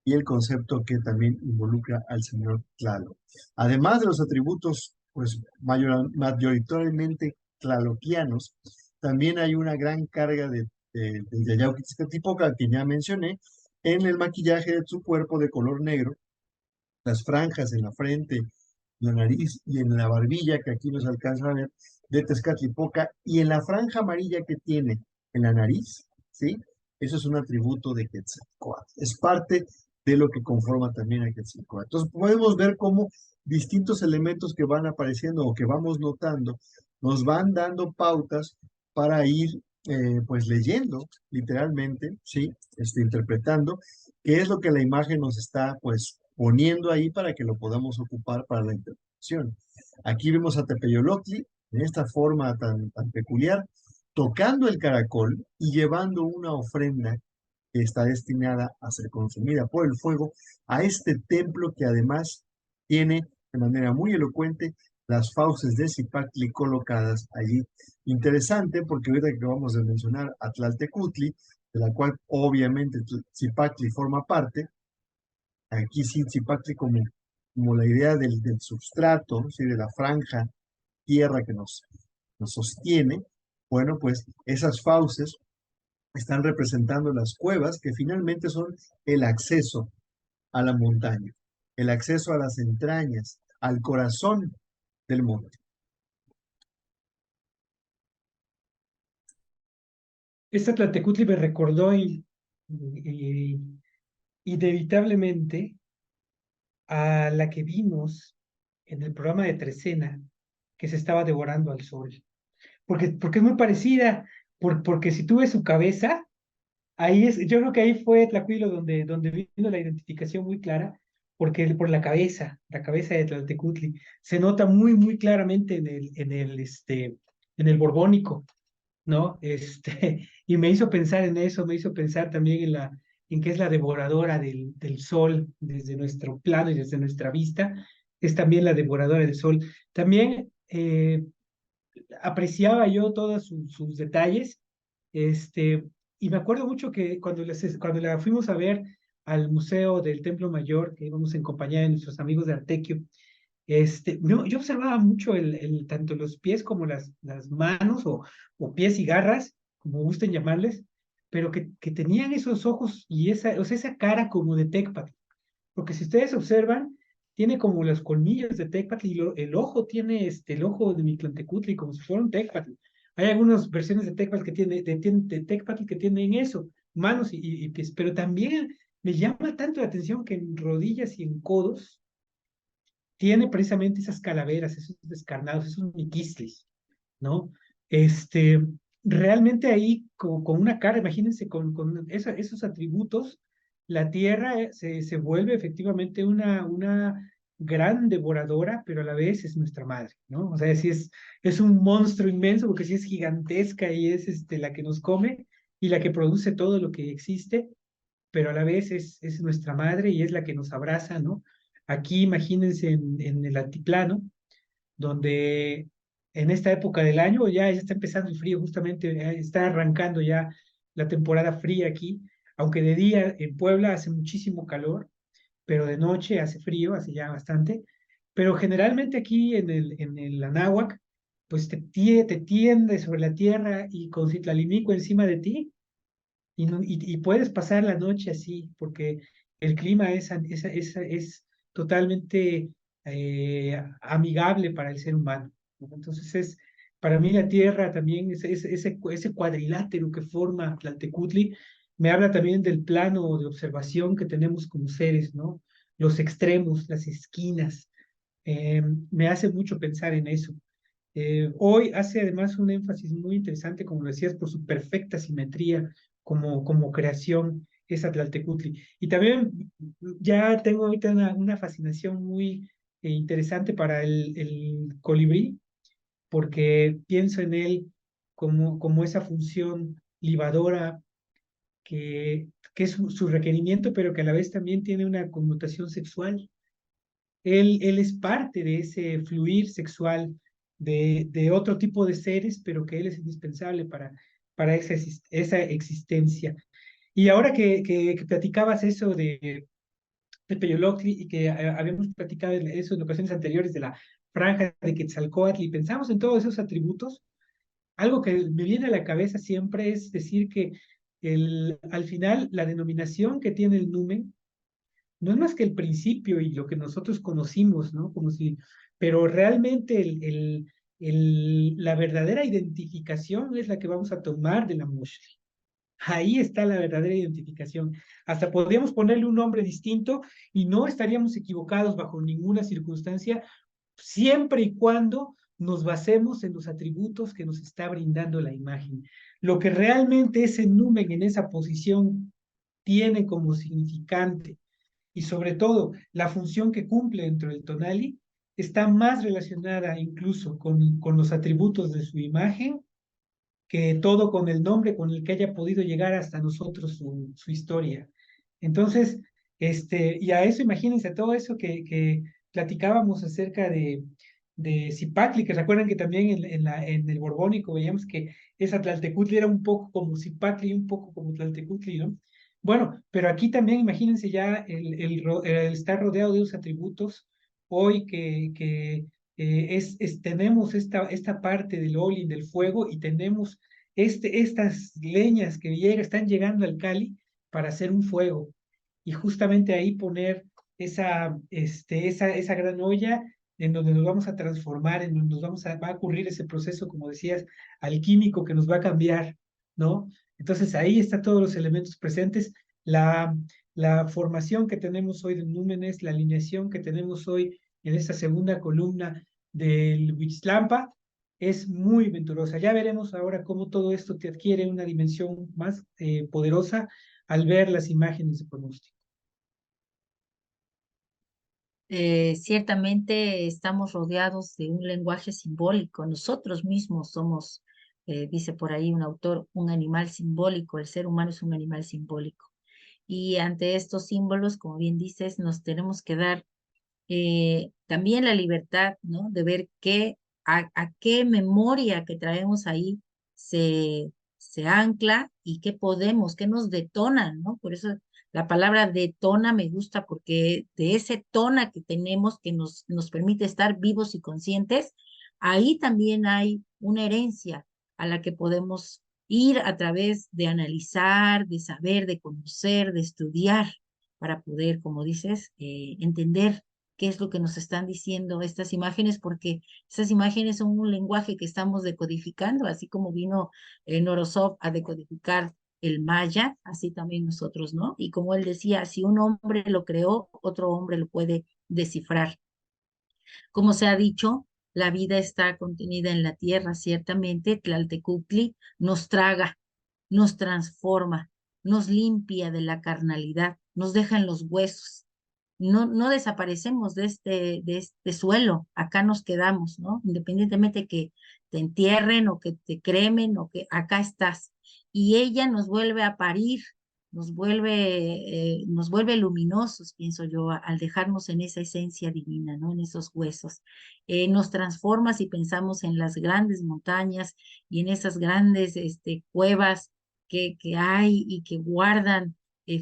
y el concepto que también involucra al señor Tlaloc. Además de los atributos, pues, mayoritariamente tlaloquianos, también hay una gran carga de Yayauquitzcatlipoca, que ya mencioné, en el maquillaje de su cuerpo de color negro, las franjas en la frente, la nariz y en la barbilla, que aquí nos alcanza a ver, de Tezcatlipoca, y en la franja amarilla que tiene en la nariz, ¿sí? Eso es un atributo de Quetzalcóatl. Es parte de lo que conforma también a Quetzalcóatl. Entonces podemos ver cómo distintos elementos que van apareciendo o que vamos notando nos van dando pautas para ir pues leyendo literalmente, ¿sí? Interpretando qué es lo que la imagen nos está pues poniendo ahí para que lo podamos ocupar para la interpretación. Aquí vemos a Tepeyolotli en esta forma tan peculiar, tocando el caracol y llevando una ofrenda que está destinada a ser consumida por el fuego a este templo que además tiene de manera muy elocuente las fauces de Zipactli colocadas allí. Interesante porque ahorita que acabamos de mencionar a Tlaltecutli, de la cual obviamente Zipactli forma parte, aquí sí Zipactli como la idea del substrato, ¿sí? De la franja tierra que nos sostiene, bueno, pues esas fauces están representando las cuevas que finalmente son el acceso a la montaña, el acceso a las entrañas, al corazón del monte. Esta Tlaltecutli me recordó inevitablemente a la que vimos en el programa de Trecena, que se estaba devorando al sol. Porque es muy parecida, porque si tú ves su cabeza, ahí es, yo creo que ahí fue Tlacuilo donde vino la identificación muy clara, porque por la cabeza de Tlaltecutli, se nota muy claramente en el Borbónico, ¿no? Y me hizo pensar en eso, me hizo pensar también en que es la devoradora del sol desde nuestro plano y desde nuestra vista, es también la devoradora del sol. También apreciaba yo todos sus detalles, y me acuerdo mucho que cuando la fuimos a ver al Museo del Templo Mayor, que íbamos en compañía de nuestros amigos de Artequio, yo observaba mucho tanto los pies como las manos o pies y garras, como gusten llamarles, pero que tenían esos ojos y o sea, esa cara como de Tecpat. Porque si ustedes observan, tiene como los colmillos de Tecpatl y el ojo tiene el ojo de Mictlantecutli como si fuera un Tecpatl. Hay algunas versiones de Tecpatl de Tecpatl que tienen eso, manos y pies, pero también me llama tanto la atención que en rodillas y en codos tiene precisamente esas calaveras, esos descarnados, esos miquistlis, ¿no? Este, realmente ahí con una cara, imagínense, con esos atributos, la tierra se vuelve efectivamente una gran devoradora, pero a la vez es nuestra madre, ¿no? O sea, sí es un monstruo inmenso, porque sí es gigantesca y es la que nos come y la que produce todo lo que existe, pero a la vez es nuestra madre y es la que nos abraza, ¿no? Aquí imagínense en el altiplano, donde en esta época del año ya está empezando el frío, justamente está arrancando ya la temporada fría aquí, aunque de día en Puebla hace muchísimo calor, pero de noche hace frío, hace ya bastante, pero generalmente aquí en el Anáhuac, pues te tiende sobre la tierra y con Citlalimico encima de ti, y puedes pasar la noche así, porque el clima es totalmente amigable para el ser humano, ¿no? Entonces para mí la Tierra también, ese cuadrilátero que forma Tlaltecutli, me habla también del plano de observación que tenemos como seres, ¿no? Los extremos, las esquinas, me hace mucho pensar en eso. Hoy hace además un énfasis muy interesante, como lo decías, por su perfecta simetría como creación es Atlaltecutli. Y también ya tengo ahorita una fascinación muy interesante para el colibrí, porque pienso en él como esa función libadora que es su requerimiento, pero que a la vez también tiene una connotación sexual. Él es parte de ese fluir sexual de otro tipo de seres, pero que él es indispensable para esa existencia. Y ahora que platicabas eso de Peyoloctli y que habíamos platicado eso en ocasiones anteriores de la franja de Quetzalcóatl y pensamos en todos esos atributos, algo que me viene a la cabeza siempre es decir que al final la denominación que tiene el numen no es más que el principio y lo que nosotros conocimos, ¿no? Como si, pero realmente la verdadera identificación es la que vamos a tomar de la Moshli. Ahí está la verdadera identificación. Hasta podríamos ponerle un nombre distinto y no estaríamos equivocados bajo ninguna circunstancia, siempre y cuando nos basemos en los atributos que nos está brindando la imagen. Lo que realmente ese numen en esa posición tiene como significante y sobre todo la función que cumple dentro del tonali está más relacionada incluso con los atributos de su imagen que todo con el nombre con el que haya podido llegar hasta nosotros su historia. Entonces, y a eso imagínense todo eso que platicábamos acerca de Zipacli, que recuerdan que también en el Borbónico veíamos que esa Tlaltecutli era un poco como Zipacli y un poco como Tlaltecutli, ¿no? Bueno, pero aquí también imagínense ya el estar rodeado de esos atributos, hoy que tenemos esta parte del Olin, del fuego, y tenemos estas leñas que están llegando al Cali para hacer un fuego. Y justamente ahí poner esa gran olla en donde nos vamos a transformar, en donde va a ocurrir ese proceso, como decías, alquímico que nos va a cambiar, ¿no? Entonces ahí están todos los elementos presentes. La, la formación que tenemos hoy de númenes, la alineación que tenemos hoy en esta segunda columna del Huitzlampa es muy venturosa. Ya veremos ahora cómo todo esto te adquiere una dimensión más poderosa al ver las imágenes de pronóstico. Ciertamente estamos rodeados de un lenguaje simbólico. Nosotros mismos somos, dice por ahí un autor, un animal simbólico. El ser humano es un animal simbólico. Y ante estos símbolos, como bien dices, nos tenemos que dar también la libertad, ¿no? De ver a qué memoria que traemos ahí se ancla y qué nos detonan, ¿no? Por eso la palabra detona me gusta porque de ese tona que tenemos que nos permite estar vivos y conscientes, ahí también hay una herencia a la que podemos ir a través de analizar, de saber, de conocer, de estudiar, para poder, como dices, entender qué es lo que nos están diciendo estas imágenes, porque esas imágenes son un lenguaje que estamos decodificando, así como vino Norosov a decodificar el maya, así también nosotros, ¿no? Y como él decía, si un hombre lo creó, otro hombre lo puede descifrar. Como se ha dicho, la vida está contenida en la tierra, ciertamente. Tlaltecutli nos traga, nos transforma, nos limpia de la carnalidad, nos deja en los huesos. No desaparecemos de este suelo, acá nos quedamos, ¿no? Independientemente que te entierren o que te cremen o que acá estás. Y ella nos vuelve a parir, nos vuelve luminosos, pienso yo, al dejarnos en esa esencia divina, ¿no? En esos huesos. Nos transforma si pensamos en las grandes montañas y en esas grandes cuevas que hay y que guardan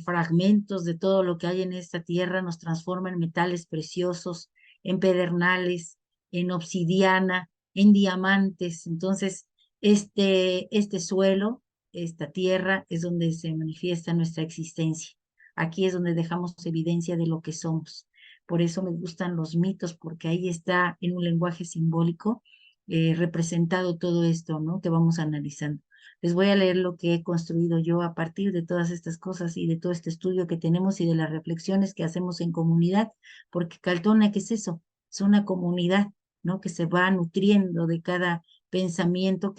fragmentos de todo lo que hay en esta tierra, nos transforma en metales preciosos, en pedernales, en obsidiana, en diamantes. Entonces, este suelo, esta tierra, es donde se manifiesta nuestra existencia. Aquí es donde dejamos evidencia de lo que somos. Por eso me gustan los mitos, porque ahí está en un lenguaje simbólico representado todo esto, ¿no? Que vamos analizando. Les voy a leer lo que he construido yo a partir de todas estas cosas y de todo este estudio que tenemos y de las reflexiones que hacemos en comunidad, porque Caltona, ¿qué es eso? Es una comunidad, ¿no? Que se va nutriendo de cada pensamiento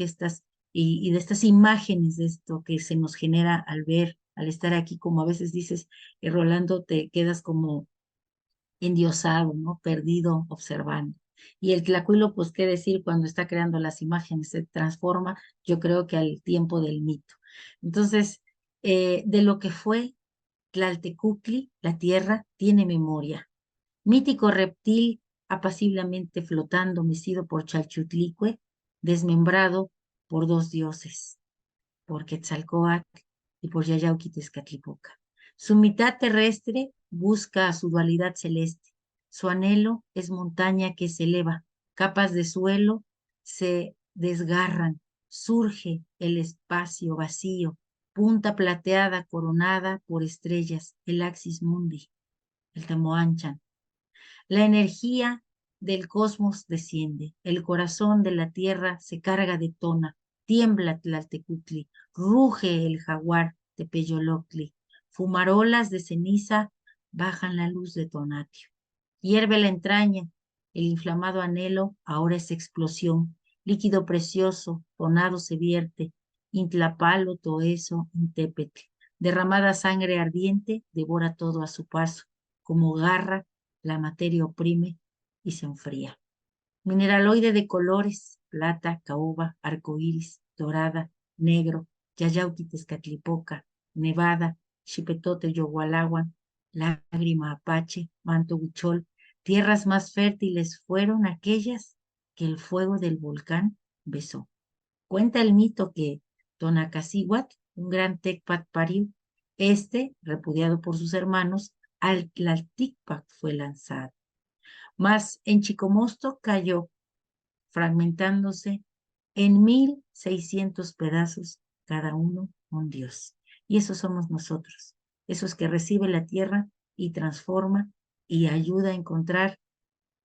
y de estas imágenes de esto que se nos genera al ver, al estar aquí, como a veces dices, Rolando, te quedas como endiosado, ¿no? Perdido observando. Y el tlacuilo, pues, qué decir, cuando está creando las imágenes, se transforma, yo creo que al tiempo del mito. Entonces, de lo que fue Tlaltecuhtli, la tierra tiene memoria. Mítico reptil apaciblemente flotando, mecido por Chalchutlicue, desmembrado por dos dioses, por Quetzalcóatl y por Yayauquitezcatlipoca. Su mitad terrestre busca a su dualidad celeste. Su anhelo es montaña que se eleva, capas de suelo se desgarran, surge el espacio vacío, punta plateada coronada por estrellas, el axis mundi, el Tamoanchan. La energía del cosmos desciende, el corazón de la tierra se carga de tona, tiembla Tlaltecuhtli, ruge el jaguar de Peyoloctli, fumarolas de ceniza bajan la luz de Tonatio. Hierve la entraña, el inflamado anhelo ahora es explosión, líquido precioso, tonado se vierte, intlapalo, toeso, intépetl. Derramada sangre ardiente devora todo a su paso, como garra la materia oprime y se enfría. Mineraloide de colores, plata, caoba, arcoíris, dorada, negro, Yayauquitezcatlipoca, nevada, Xipetote, Yogualahuan, lágrima apache, manto huichol, tierras más fértiles fueron aquellas que el fuego del volcán besó. Cuenta el mito que Tonacacíhuatl, un gran tecpat pariu, repudiado por sus hermanos, al Tlalticpac fue lanzado. Mas en Chicomosto cayó, fragmentándose en 1600 pedazos, cada uno un dios. Y esos somos nosotros, esos que recibe la tierra y transforma y ayuda a encontrar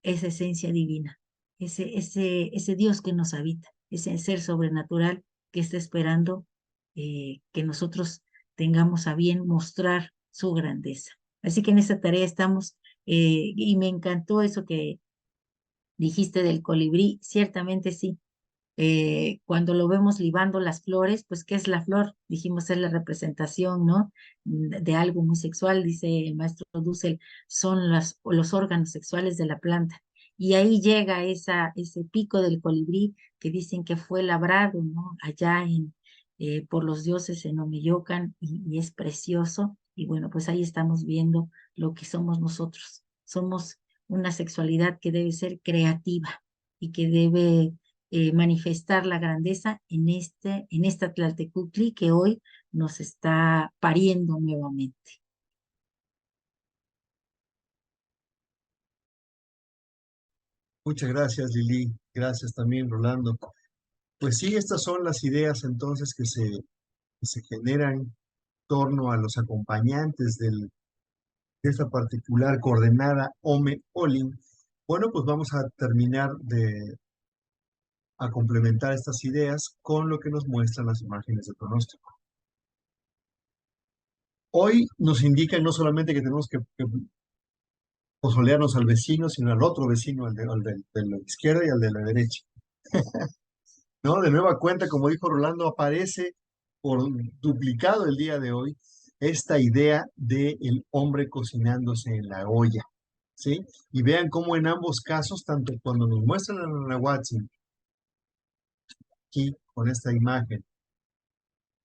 esa esencia divina, ese Dios que nos habita, ese ser sobrenatural que está esperando que nosotros tengamos a bien mostrar su grandeza. Así que en esta tarea estamos, y me encantó eso que dijiste del colibrí, ciertamente sí. Cuando lo vemos libando las flores, pues, ¿qué es la flor? Dijimos, es la representación, ¿no? De algo muy sexual, dice el maestro Dussel, son los órganos sexuales de la planta. Y ahí llega ese pico del colibrí que dicen que fue labrado, ¿no? Allá por los dioses en Omeyocan y es precioso. Y bueno, pues ahí estamos viendo lo que somos nosotros. Somos una sexualidad que debe ser creativa y que debe manifestar la grandeza en esta Tlaltecuhtli que hoy nos está pariendo nuevamente. Muchas gracias, Lili. Gracias también, Rolando. Pues sí, estas son las ideas entonces que se generan en torno a los acompañantes de esta particular coordenada Ome-Olin. Bueno, pues vamos a terminar a complementar estas ideas con lo que nos muestran las imágenes de pronóstico. Hoy nos indican no solamente que tenemos que pozolearnos al vecino, sino al otro vecino, al de la izquierda y al de la derecha. ¿No? De nueva cuenta, como dijo Rolando, aparece por duplicado el día de hoy esta idea del hombre cocinándose en la olla, ¿sí? Y vean cómo en ambos casos, tanto cuando nos muestran a Nahuatzin, aquí con esta imagen,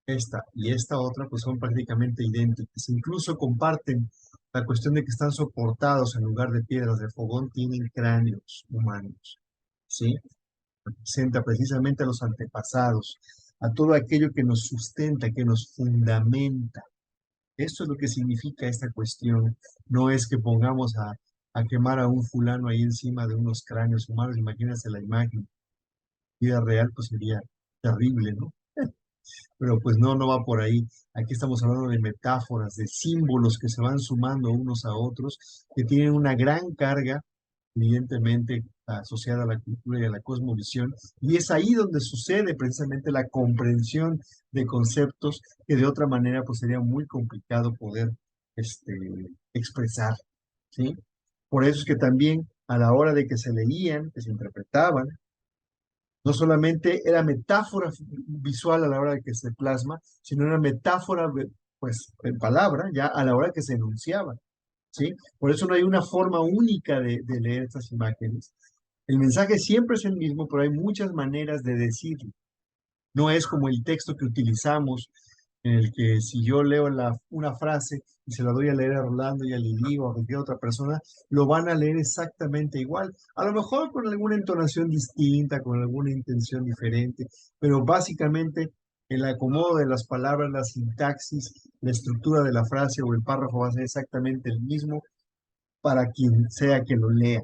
esta y esta otra, pues son prácticamente idénticas. Incluso comparten la cuestión de que están soportados en lugar de piedras de fogón, tienen cráneos humanos, ¿sí? Representa precisamente a los antepasados, a todo aquello que nos sustenta, que nos fundamenta. Esto es lo que significa esta cuestión. No es que pongamos a quemar a un fulano ahí encima de unos cráneos humanos. Imagínense la imagen. Vida real, pues sería terrible, ¿no? Pero pues no, no va por ahí. Aquí estamos hablando de metáforas, de símbolos que se van sumando unos a otros, que tienen una gran carga, evidentemente asociada a la cultura y a la cosmovisión, y es ahí donde sucede precisamente la comprensión de conceptos que de otra manera pues sería muy complicado poder este, expresar, ¿sí? Por eso es que también a la hora de que se leían, que se interpretaban, no solamente era metáfora visual a la hora de que se plasma, sino era metáfora pues, en palabra, ya a la hora que se enunciaba, ¿sí? Por eso no hay una forma única de leer estas imágenes. El mensaje siempre es el mismo, pero hay muchas maneras de decirlo. No es como el texto que utilizamos, en el que si yo leo una frase y se la doy a leer a Rolando y a Lili o a cualquier otra persona, lo van a leer exactamente igual. A lo mejor con alguna entonación distinta, con alguna intención diferente, pero básicamente el acomodo de las palabras, la sintaxis, la estructura de la frase o el párrafo va a ser exactamente el mismo para quien sea que lo lea.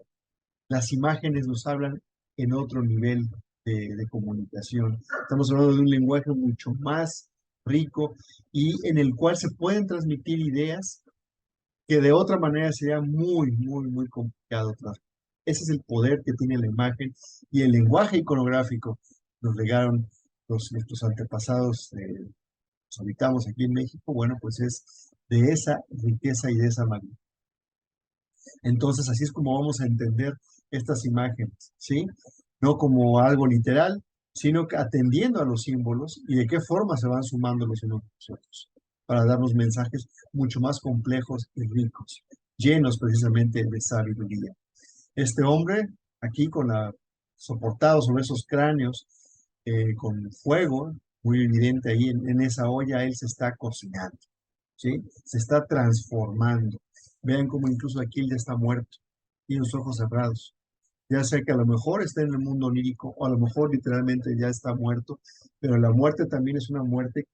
Las imágenes nos hablan en otro nivel de comunicación. Estamos hablando de un lenguaje mucho más rico y en el cual se pueden transmitir ideas que de otra manera sería muy, muy, muy complicado transmitir. Ese es el poder que tiene la imagen y el lenguaje iconográfico nos legaron nuestros antepasados, los habitamos aquí en México, bueno, pues es de esa riqueza y de esa magnitud. Entonces, así es como vamos a entender estas imágenes, ¿sí? No como algo literal, sino que atendiendo a los símbolos y de qué forma se van sumando los unos a los otros, para darnos mensajes mucho más complejos y ricos, llenos precisamente de sabiduría. Este hombre, aquí soportado sobre esos cráneos, con fuego, muy evidente ahí en esa olla, él se está cocinando, ¿sí? Se está transformando. Vean cómo incluso aquí él ya está muerto, tiene los ojos cerrados. Ya sé que a lo mejor está en el mundo onírico, o a lo mejor literalmente ya está muerto, pero la muerte también es una muerte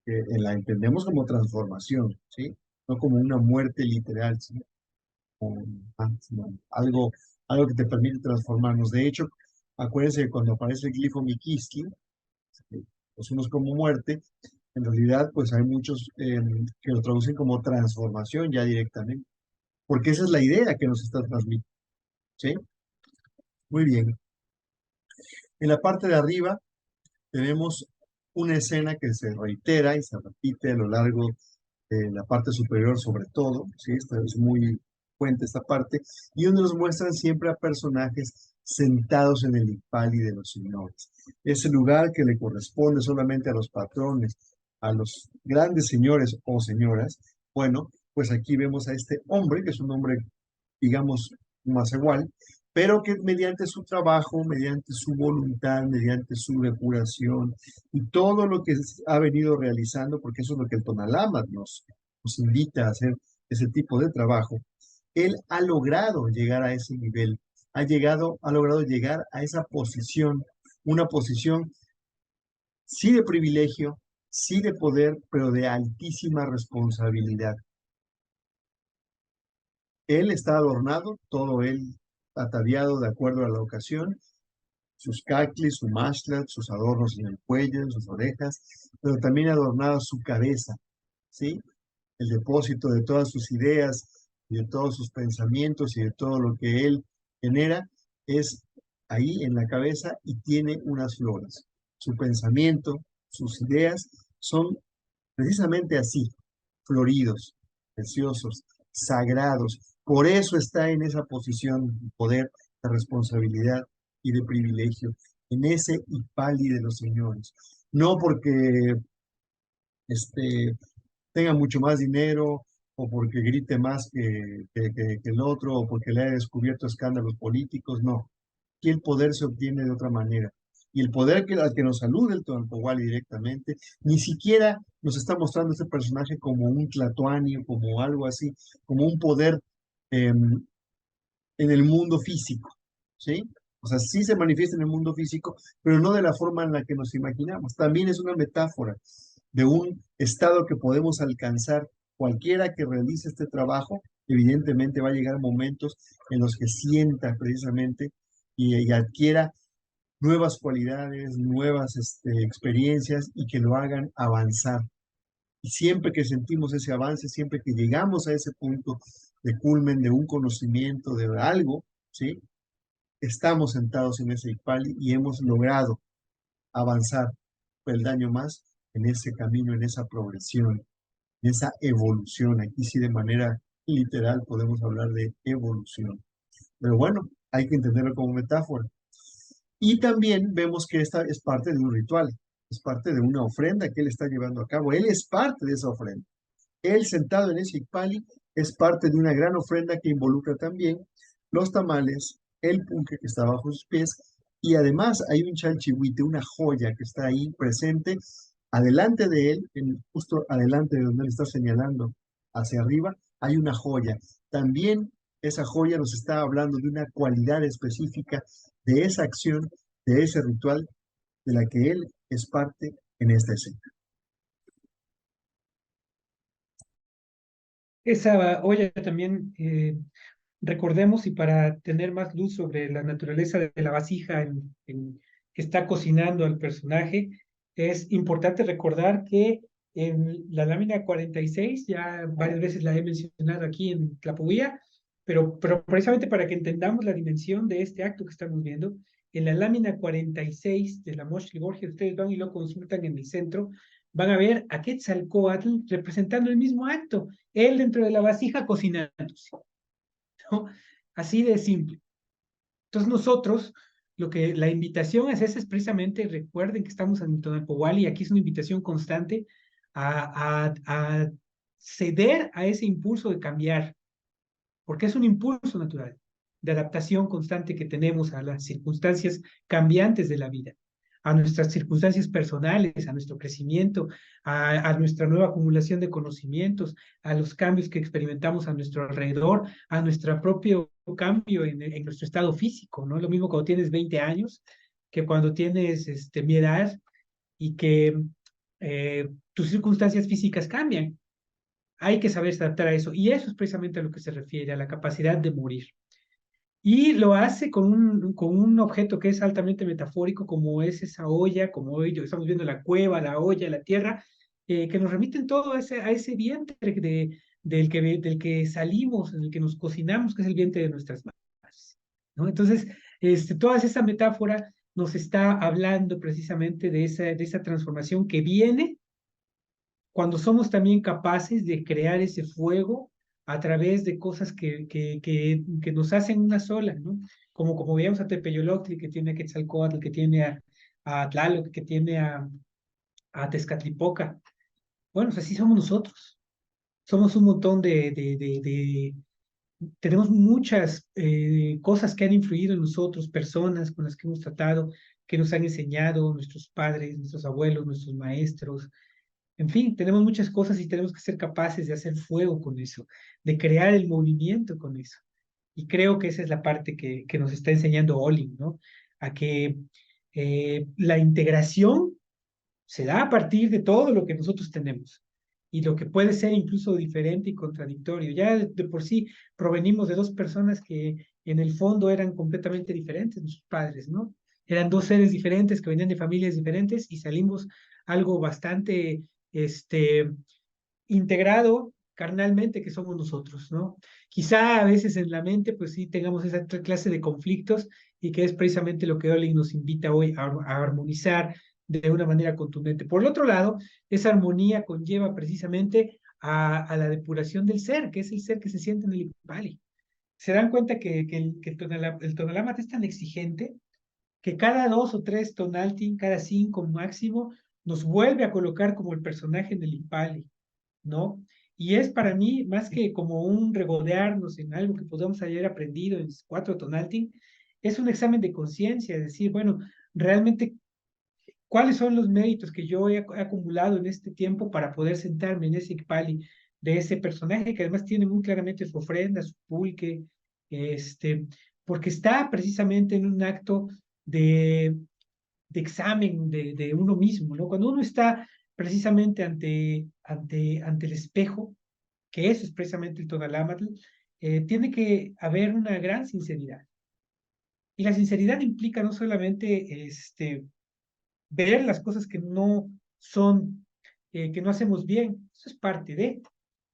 que la entendemos como transformación, ¿sí? No como una muerte literal, ¿sí? Sino algo que te permite transformarnos. De hecho, acuérdense que cuando aparece el glifo Mikiski, los unos como muerte, en realidad, pues hay muchos que lo traducen como transformación ya directamente, porque esa es la idea que nos está transmitiendo, ¿sí? Muy bien. En la parte de arriba tenemos una escena que se reitera y se repite a lo largo de la parte superior sobre todo, ¿sí? Esta es muy fuerte esta parte, y donde nos muestran siempre a personajes sentados en el impali de los señores. Ese lugar que le corresponde solamente a los patrones, a los grandes señores o señoras. Bueno, pues aquí vemos a este hombre, que es un hombre, digamos, más igual, pero que mediante su trabajo, mediante su voluntad, mediante su depuración y todo lo que ha venido realizando, porque eso es lo que el Tonalama nos invita a hacer, ese tipo de trabajo, él ha logrado llegar a ese nivel, ha logrado llegar a esa posición, una posición sí de privilegio, sí de poder, pero de altísima responsabilidad. Él está adornado, todo él ataviado de acuerdo a la ocasión, sus caclis, su mashlat, sus adornos en el cuello, en sus orejas, pero también adornada su cabeza, ¿sí? El depósito de todas sus ideas, y de todos sus pensamientos y de todo lo que él genera es ahí en la cabeza y tiene unas flores. Su pensamiento, sus ideas son precisamente así, floridos, preciosos, sagrados. Por eso está en esa posición de poder, de responsabilidad y de privilegio, en ese Ipali de los señores. No porque tenga mucho más dinero o porque grite más que el otro o porque le haya descubierto escándalos políticos, no. Aquí el poder se obtiene de otra manera. Y el poder al que nos saluda el Tonalpohualli directamente, ni siquiera nos está mostrando este personaje como un tlatoani o como algo así, como un poder em, en el mundo físico, ¿sí? O sea, sí se manifiesta en el mundo físico, pero no de la forma en la que nos imaginamos. También es una metáfora de un estado que podemos alcanzar. Cualquiera que realice este trabajo, evidentemente va a llegar momentos en los que sienta precisamente y adquiera nuevas cualidades, nuevas experiencias y que lo hagan avanzar. Y siempre que sentimos ese avance, siempre que llegamos a ese punto de culmen, de un conocimiento, de algo, ¿sí? Estamos sentados en ese Ipali y hemos logrado avanzar peldaño más en ese camino, en esa progresión, en esa evolución. Aquí sí de manera literal podemos hablar de evolución. Pero bueno, hay que entenderlo como metáfora. Y también vemos que esta es parte de un ritual. es parte de una ofrenda que él está llevando a cabo. Él es parte de esa ofrenda. Él sentado en ese Icpali es parte de una gran ofrenda que involucra también los tamales, el pulque que está bajo sus pies, y además hay un chalchihuite, una joya que está ahí presente, adelante de él, justo adelante de donde él está señalando, hacia arriba, hay una joya. También esa joya nos está hablando de una cualidad específica de esa acción, de ese ritual, de la que él es parte en esta escena. Esa olla también, recordemos, y para tener más luz sobre la naturaleza de la vasija que está cocinando al personaje, es importante recordar que en la lámina 46, ya varias veces la he mencionado aquí en Tlapuía, pero precisamente para que entendamos la dimensión de este acto que estamos viendo, en la lámina 46 de la Moshli Borgia, ustedes van y lo consultan en el centro, van a ver a Quetzalcóatl representando el mismo acto, él dentro de la vasija cocinándose, ¿no? Así de simple. Entonces nosotros, la invitación es esa, es precisamente, recuerden que estamos en Tonalpohualli y aquí es una invitación constante a ceder a ese impulso de cambiar, porque es un impulso natural de adaptación constante que tenemos a las circunstancias cambiantes de la vida, a nuestras circunstancias personales, a nuestro crecimiento, a nuestra nueva acumulación de conocimientos, a los cambios que experimentamos a nuestro alrededor, a nuestro propio cambio en nuestro estado físico, ¿no? Lo mismo cuando tienes 20 años que cuando tienes mi edad y que tus circunstancias físicas cambian. Hay que saber adaptar a eso. Y eso es precisamente a lo que se refiere, a la capacidad de morir. Y lo hace con un objeto que es altamente metafórico, como es esa olla, como hoy estamos viendo la cueva, la olla, la tierra, que nos remiten todo a ese vientre del que salimos, del que nos cocinamos, que es el vientre de nuestras madres, ¿no? Entonces, toda esa metáfora nos está hablando precisamente de esa transformación que viene cuando somos también capaces de crear ese fuego a través de cosas que nos hacen una sola, ¿no? Como veíamos a Tepeyoloctli, que tiene a Quetzalcóatl, que tiene a Tlaloc, que tiene a Tezcatlipoca. Bueno, pues así somos nosotros. Somos un montón tenemos muchas cosas que han influido en nosotros, personas con las que hemos tratado, que nos han enseñado, nuestros padres, nuestros abuelos, nuestros maestros, en fin, tenemos muchas cosas y tenemos que ser capaces de hacer fuego con eso, de crear el movimiento con eso. Y creo que esa es la parte que nos está enseñando Olin, ¿no? A que la integración se da a partir de todo lo que nosotros tenemos y lo que puede ser incluso diferente y contradictorio. Ya de por sí provenimos de dos personas que en el fondo eran completamente diferentes, nuestros padres, ¿no? Eran dos seres diferentes que venían de familias diferentes y salimos algo bastante integrado carnalmente que somos nosotros, ¿no? Quizá a veces en la mente, pues sí, tengamos esa clase de conflictos y que es precisamente lo que Olin nos invita hoy a armonizar de una manera contundente. Por el otro lado, esa armonía conlleva precisamente a la depuración del ser, que es el ser que se siente en el Icpali. Se dan cuenta que el Tonalámatl es tan exigente que cada 2 o 3 Tonaltin, cada 5 máximo, nos vuelve a colocar como el personaje en el Icpali, ¿no? Y es para mí más que como un regodearnos en algo que podamos haber aprendido en 4 Tonaltin, es un examen de conciencia, es decir, bueno, realmente, ¿cuáles son los méritos que yo he acumulado en este tiempo para poder sentarme en ese Icpali de ese personaje que además tiene muy claramente su ofrenda, su pulque, porque está precisamente en un acto de examen de uno mismo, ¿no? Cuando uno está precisamente ante el espejo, que eso es precisamente el Tonalámatl, tiene que haber una gran sinceridad. Y la sinceridad implica no solamente ver las cosas que no son, que no hacemos bien, eso es parte de,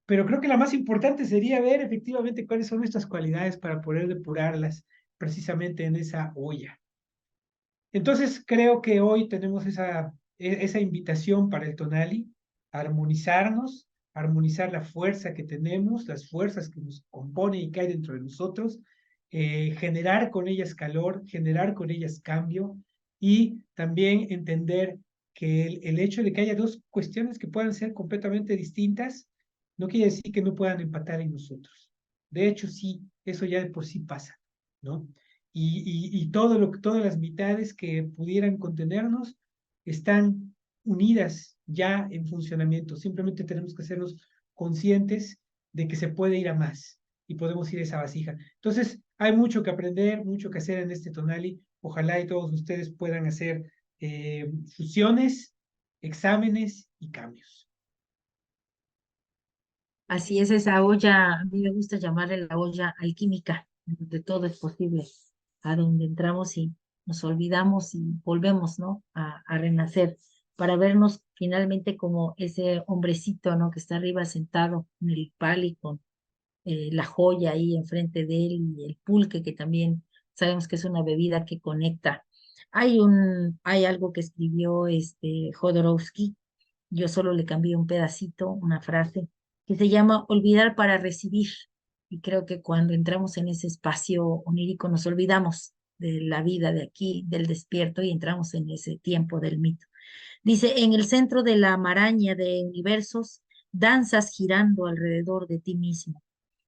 pero creo que la más importante sería ver efectivamente cuáles son nuestras cualidades para poder depurarlas precisamente en esa olla. Entonces creo que hoy tenemos esa invitación para el Tonali, a armonizarnos, a armonizar la fuerza que tenemos, las fuerzas que nos componen y que hay dentro de nosotros, generar con ellas calor, generar con ellas cambio y también entender que el hecho de que haya dos cuestiones que puedan ser completamente distintas no quiere decir que no puedan empatar en nosotros. De hecho, sí, eso ya de por sí pasa, ¿no? Y todas las mitades que pudieran contenernos están unidas ya en funcionamiento. Simplemente tenemos que hacernos conscientes de que se puede ir a más y podemos ir a esa vasija. Entonces, hay mucho que aprender, mucho que hacer en este Tonali. Ojalá y todos ustedes puedan hacer fusiones, exámenes y cambios. Así es esa olla, a mí me gusta llamarle la olla alquímica, donde todo es posible, a donde entramos y nos olvidamos y volvemos, ¿no? A renacer, para vernos finalmente como ese hombrecito, ¿no? Que está arriba sentado en el pali con la joya ahí enfrente de él y el pulque, que también sabemos que es una bebida que conecta. Hay algo que escribió Jodorowsky, yo solo le cambié un pedacito, una frase, que se llama olvidar para recibir. Y creo que cuando entramos en ese espacio onírico nos olvidamos de la vida de aquí, del despierto, y entramos en ese tiempo del mito. Dice, en el centro de la maraña de universos, danzas girando alrededor de ti mismo.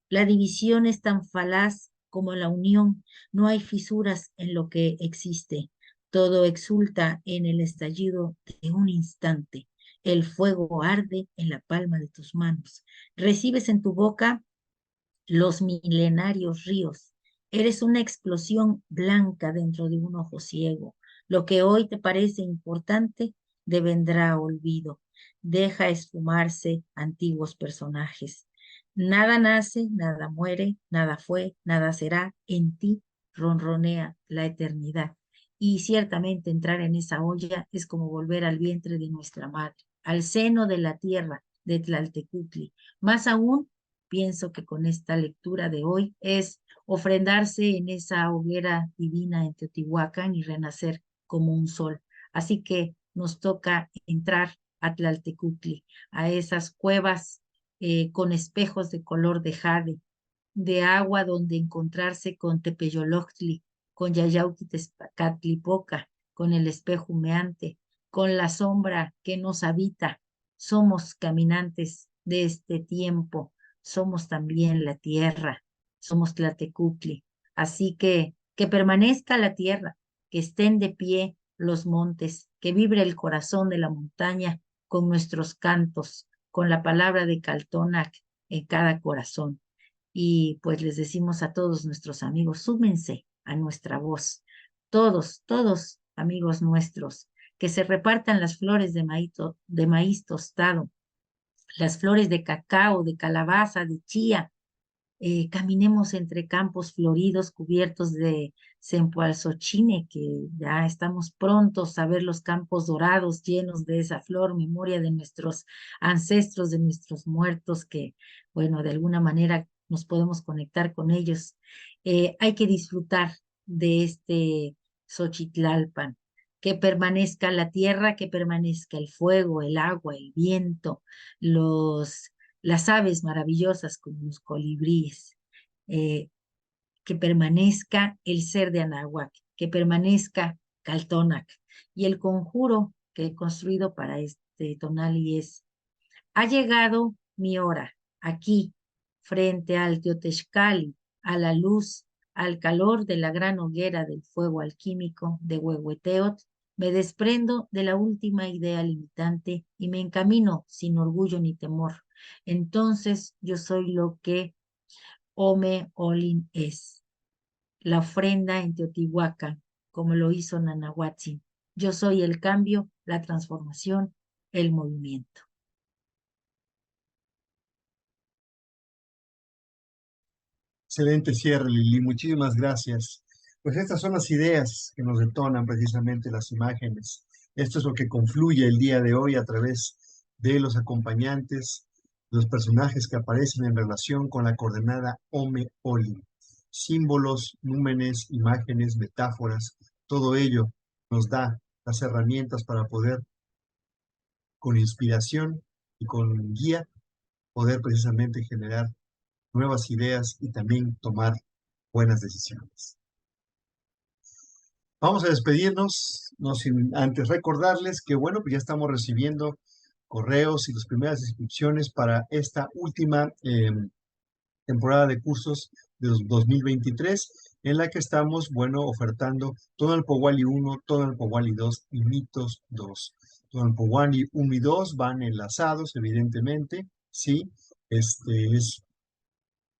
La división es tan falaz como la unión, no hay fisuras en lo que existe. Todo exulta en el estallido de un instante. El fuego arde en la palma de tus manos. Recibes en tu boca los milenarios ríos. Eres una explosión blanca dentro de un ojo ciego. Lo que hoy te parece importante devendrá olvido. Deja esfumarse antiguos personajes. Nada nace, nada muere, nada fue, nada será. En ti ronronea la eternidad. Y ciertamente entrar en esa olla es como volver al vientre de nuestra madre, al seno de la tierra de Tlaltecutli. Más aún, pienso que con esta lectura de hoy es ofrendarse en esa hoguera divina en Teotihuacán y renacer como un sol. Así que nos toca entrar a Tlaltecutli, a esas cuevas con espejos de color de jade, de agua donde encontrarse con Tepeyoloctli, con Yayauquitezcatlipoca, con el espejo humeante, con la sombra que nos habita. Somos caminantes de este tiempo, somos también la tierra, somos Tlatecutli. Así que permanezca la tierra, que estén de pie los montes, que vibre el corazón de la montaña con nuestros cantos, con la palabra de Caltonac en cada corazón. Y pues les decimos a todos nuestros amigos, súmense a nuestra voz, todos amigos nuestros, que se repartan las flores de maíz tostado, las flores de cacao, de calabaza, de chía. Caminemos entre campos floridos cubiertos de cempoalzochine, que ya estamos prontos a ver los campos dorados llenos de esa flor, memoria de nuestros ancestros, de nuestros muertos, que, bueno, de alguna manera nos podemos conectar con ellos. Hay que disfrutar de este Xochitlalpan, que permanezca la tierra, que permanezca el fuego, el agua, el viento, las aves maravillosas como los colibríes, eh, que permanezca el ser de Anahuac, que permanezca Caltonac. Y el conjuro que he construido para este tonali es, ha llegado mi hora, aquí, frente al Teotexcali, a la luz, al calor de la gran hoguera del fuego alquímico de Huehueteot, me desprendo de la última idea limitante y me encamino sin orgullo ni temor. Entonces yo soy lo que Ome Olin es, la ofrenda en Teotihuacán, como lo hizo Nanahuatzin. Yo soy el cambio, la transformación, el movimiento. Excelente cierre, Lili. Muchísimas gracias. Pues estas son las ideas que nos detonan precisamente las imágenes. Esto es lo que confluye el día de hoy a través de los acompañantes, los personajes que aparecen en relación con la coordenada Ome-Oli. Símbolos, númenes, imágenes, metáforas, todo ello nos da las herramientas para poder, con inspiración y con guía, poder precisamente generar nuevas ideas y también tomar buenas decisiones. Vamos a despedirnos, no sin antes recordarles que, bueno, pues ya estamos recibiendo correos y las primeras inscripciones para esta última temporada de cursos de 2023, en la que estamos, bueno, ofertando Tonalpohualli Powali 1, Tonalpohualli Powali 2 y Mitos 2. Tonalpohualli Powali 1 y 2 van enlazados, evidentemente, sí, es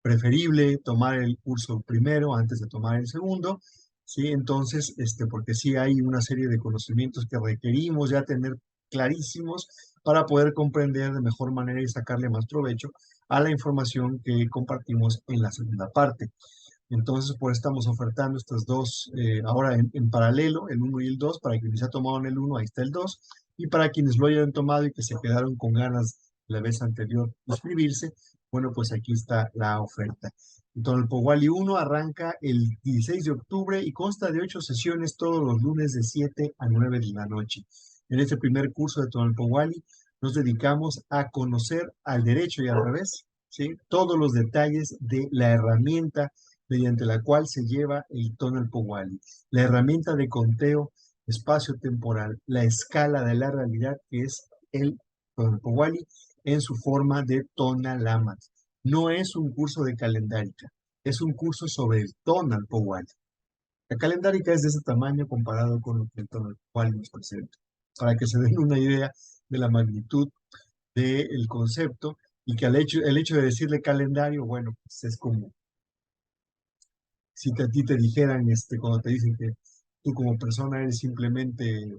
preferible tomar el curso primero antes de tomar el segundo, ¿sí? Entonces, porque sí hay una serie de conocimientos que requerimos ya tener clarísimos para poder comprender de mejor manera y sacarle más provecho a la información que compartimos en la segunda parte. Entonces, pues estamos ofertando estos dos ahora en paralelo, el 1 y el 2, para quienes ya tomaron el 1, ahí está el 2, y para quienes lo hayan tomado y que se quedaron con ganas la vez anterior de inscribirse, bueno, pues aquí está la oferta. Entonces, el Powali 1 arranca el 16 de octubre y consta de 8 sesiones todos los lunes de 7 a 9 de la noche. En este primer curso de Tonalpohualli nos dedicamos a conocer al derecho y al revés, ¿sí? Todos los detalles de la herramienta mediante la cual se lleva el Tonalpohualli, la herramienta de conteo espacio-temporal, la escala de la realidad que es el Tonalpohualli en su forma de Tonalamat. No es un curso de calendárica, es un curso sobre el Tonalpohualli. La calendárica es de ese tamaño comparado con lo que el Tonalpohualli nos presenta, para que se den una idea de la magnitud del concepto y que el hecho de decirle calendario, bueno, pues es como si a ti te dijeran, cuando te dicen que tú como persona eres simplemente,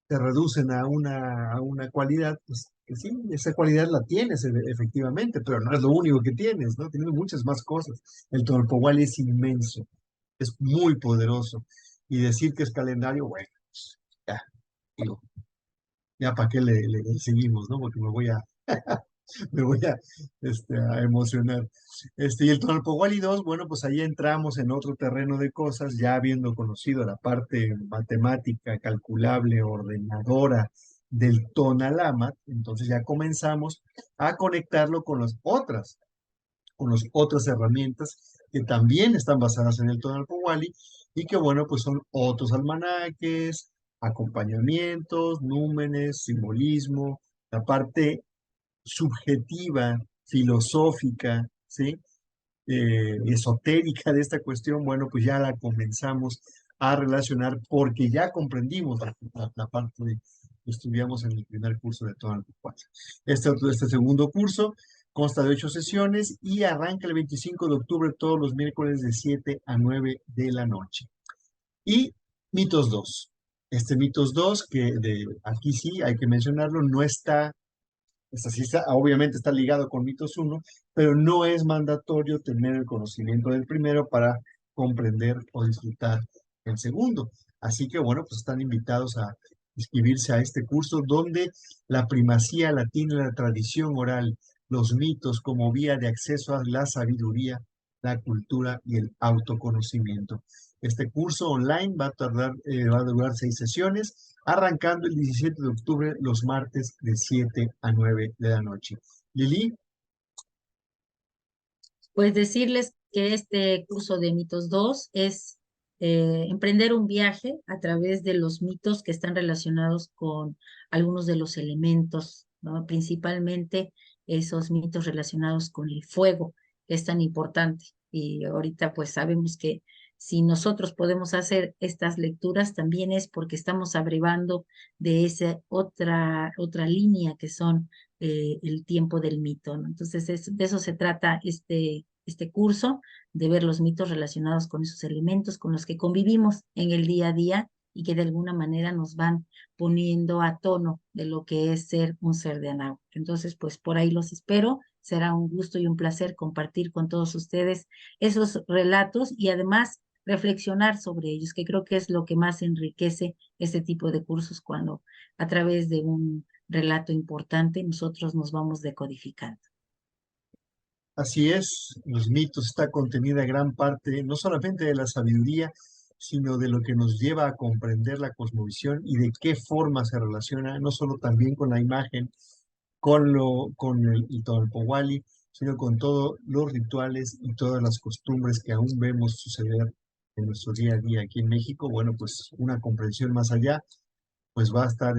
te reducen a una cualidad, pues que sí, esa cualidad la tienes efectivamente, pero no es lo único que tienes, ¿no? Tienes muchas más cosas. El Tonalpohualli es inmenso, es muy poderoso. Y decir que es calendario, bueno, pues, ya, digo, ya para qué le seguimos, ¿no? Porque me voy a emocionar. Y el Tonalpohualli 2, bueno, pues ahí entramos en otro terreno de cosas, ya habiendo conocido la parte matemática, calculable, ordenadora del Tonalamat, entonces ya comenzamos a conectarlo con las otras herramientas que también están basadas en el Tonalpohualli y que, bueno, pues son otros almanaques, acompañamientos, númenes, simbolismo, la parte subjetiva, filosófica, ¿sí? Esotérica de esta cuestión, bueno, pues ya la comenzamos a relacionar porque ya comprendimos la parte que estudiamos en el primer curso de todo el Tonalpohualli. Este segundo curso consta de 8 sesiones y arranca el 25 de octubre todos los miércoles de 7 a 9 de la noche. Y Mitos 2. Mitos 2, aquí sí hay que mencionarlo, no está obviamente está ligado con Mitos 1, pero no es mandatorio tener el conocimiento del primero para comprender o disfrutar el segundo. Así que bueno, pues están invitados a inscribirse a este curso donde la primacía latina, la tradición oral, los mitos como vía de acceso a la sabiduría, la cultura y el autoconocimiento. Este curso online va a durar 6 sesiones, arrancando el 17 de octubre los martes de 7 a 9 de la noche. Lili, Pues decirles que este curso de Mitos 2 es emprender un viaje a través de los mitos que están relacionados con algunos de los elementos, ¿no? Principalmente esos mitos relacionados con el fuego, que es tan importante. Y ahorita pues sabemos que si nosotros podemos hacer estas lecturas, también es porque estamos abrevando de esa otra línea que son el tiempo del mito, ¿no? Entonces, de eso se trata este curso, de ver los mitos relacionados con esos elementos con los que convivimos en el día a día y que de alguna manera nos van poniendo a tono de lo que es ser un ser de Anáhuac. Entonces, pues por ahí los espero. Será un gusto y un placer compartir con todos ustedes esos relatos y además reflexionar sobre ellos, que creo que es lo que más enriquece este tipo de cursos cuando a través de un relato importante, nosotros nos vamos decodificando. así es, en los mitos está contenida gran parte, no solamente de la sabiduría, sino de lo que nos lleva a comprender la cosmovisión y de qué forma se relaciona, no solo también con la imagen, con el Tonalpohualli, sino con todos los rituales y todas las costumbres que aún vemos suceder en nuestro día a día aquí en México, bueno, pues una comprensión más allá, pues va a estar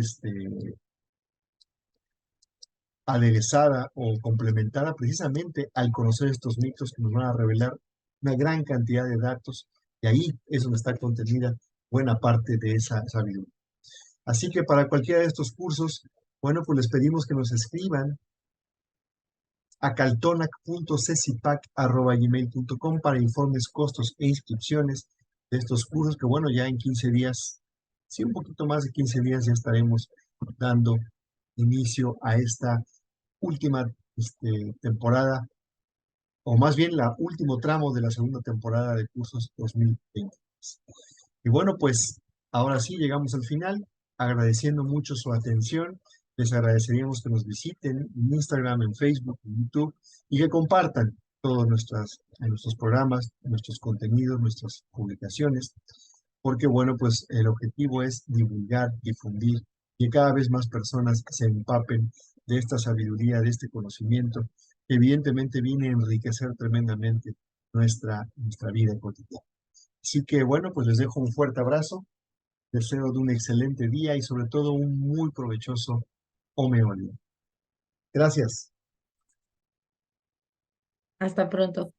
aderezada o complementada precisamente al conocer estos mitos que nos van a revelar una gran cantidad de datos, y ahí es donde está contenida buena parte de esa sabiduría. Así que para cualquiera de estos cursos, bueno, pues les pedimos que nos escriban a caltonac.cecipac@gmail.com para informes, costos e inscripciones de estos cursos que, bueno, ya en 15 días, sí, un poquito más de 15 días ya estaremos dando inicio a esta última temporada, o más bien la último tramo de la segunda temporada de cursos 2020. Y bueno, pues ahora sí llegamos al final, agradeciendo mucho su atención. Les agradeceríamos que nos visiten en Instagram, en Facebook, en YouTube, y que compartan todos nuestros programas, nuestros contenidos, nuestras publicaciones, porque bueno, pues el objetivo es divulgar, difundir, que cada vez más personas se empapen de esta sabiduría, de este conocimiento, que evidentemente viene a enriquecer tremendamente nuestra vida cotidiana. Así que bueno, pues les dejo un fuerte abrazo, deseo de un excelente día y sobre todo un muy provechoso Omeolio. Gracias. Hasta pronto.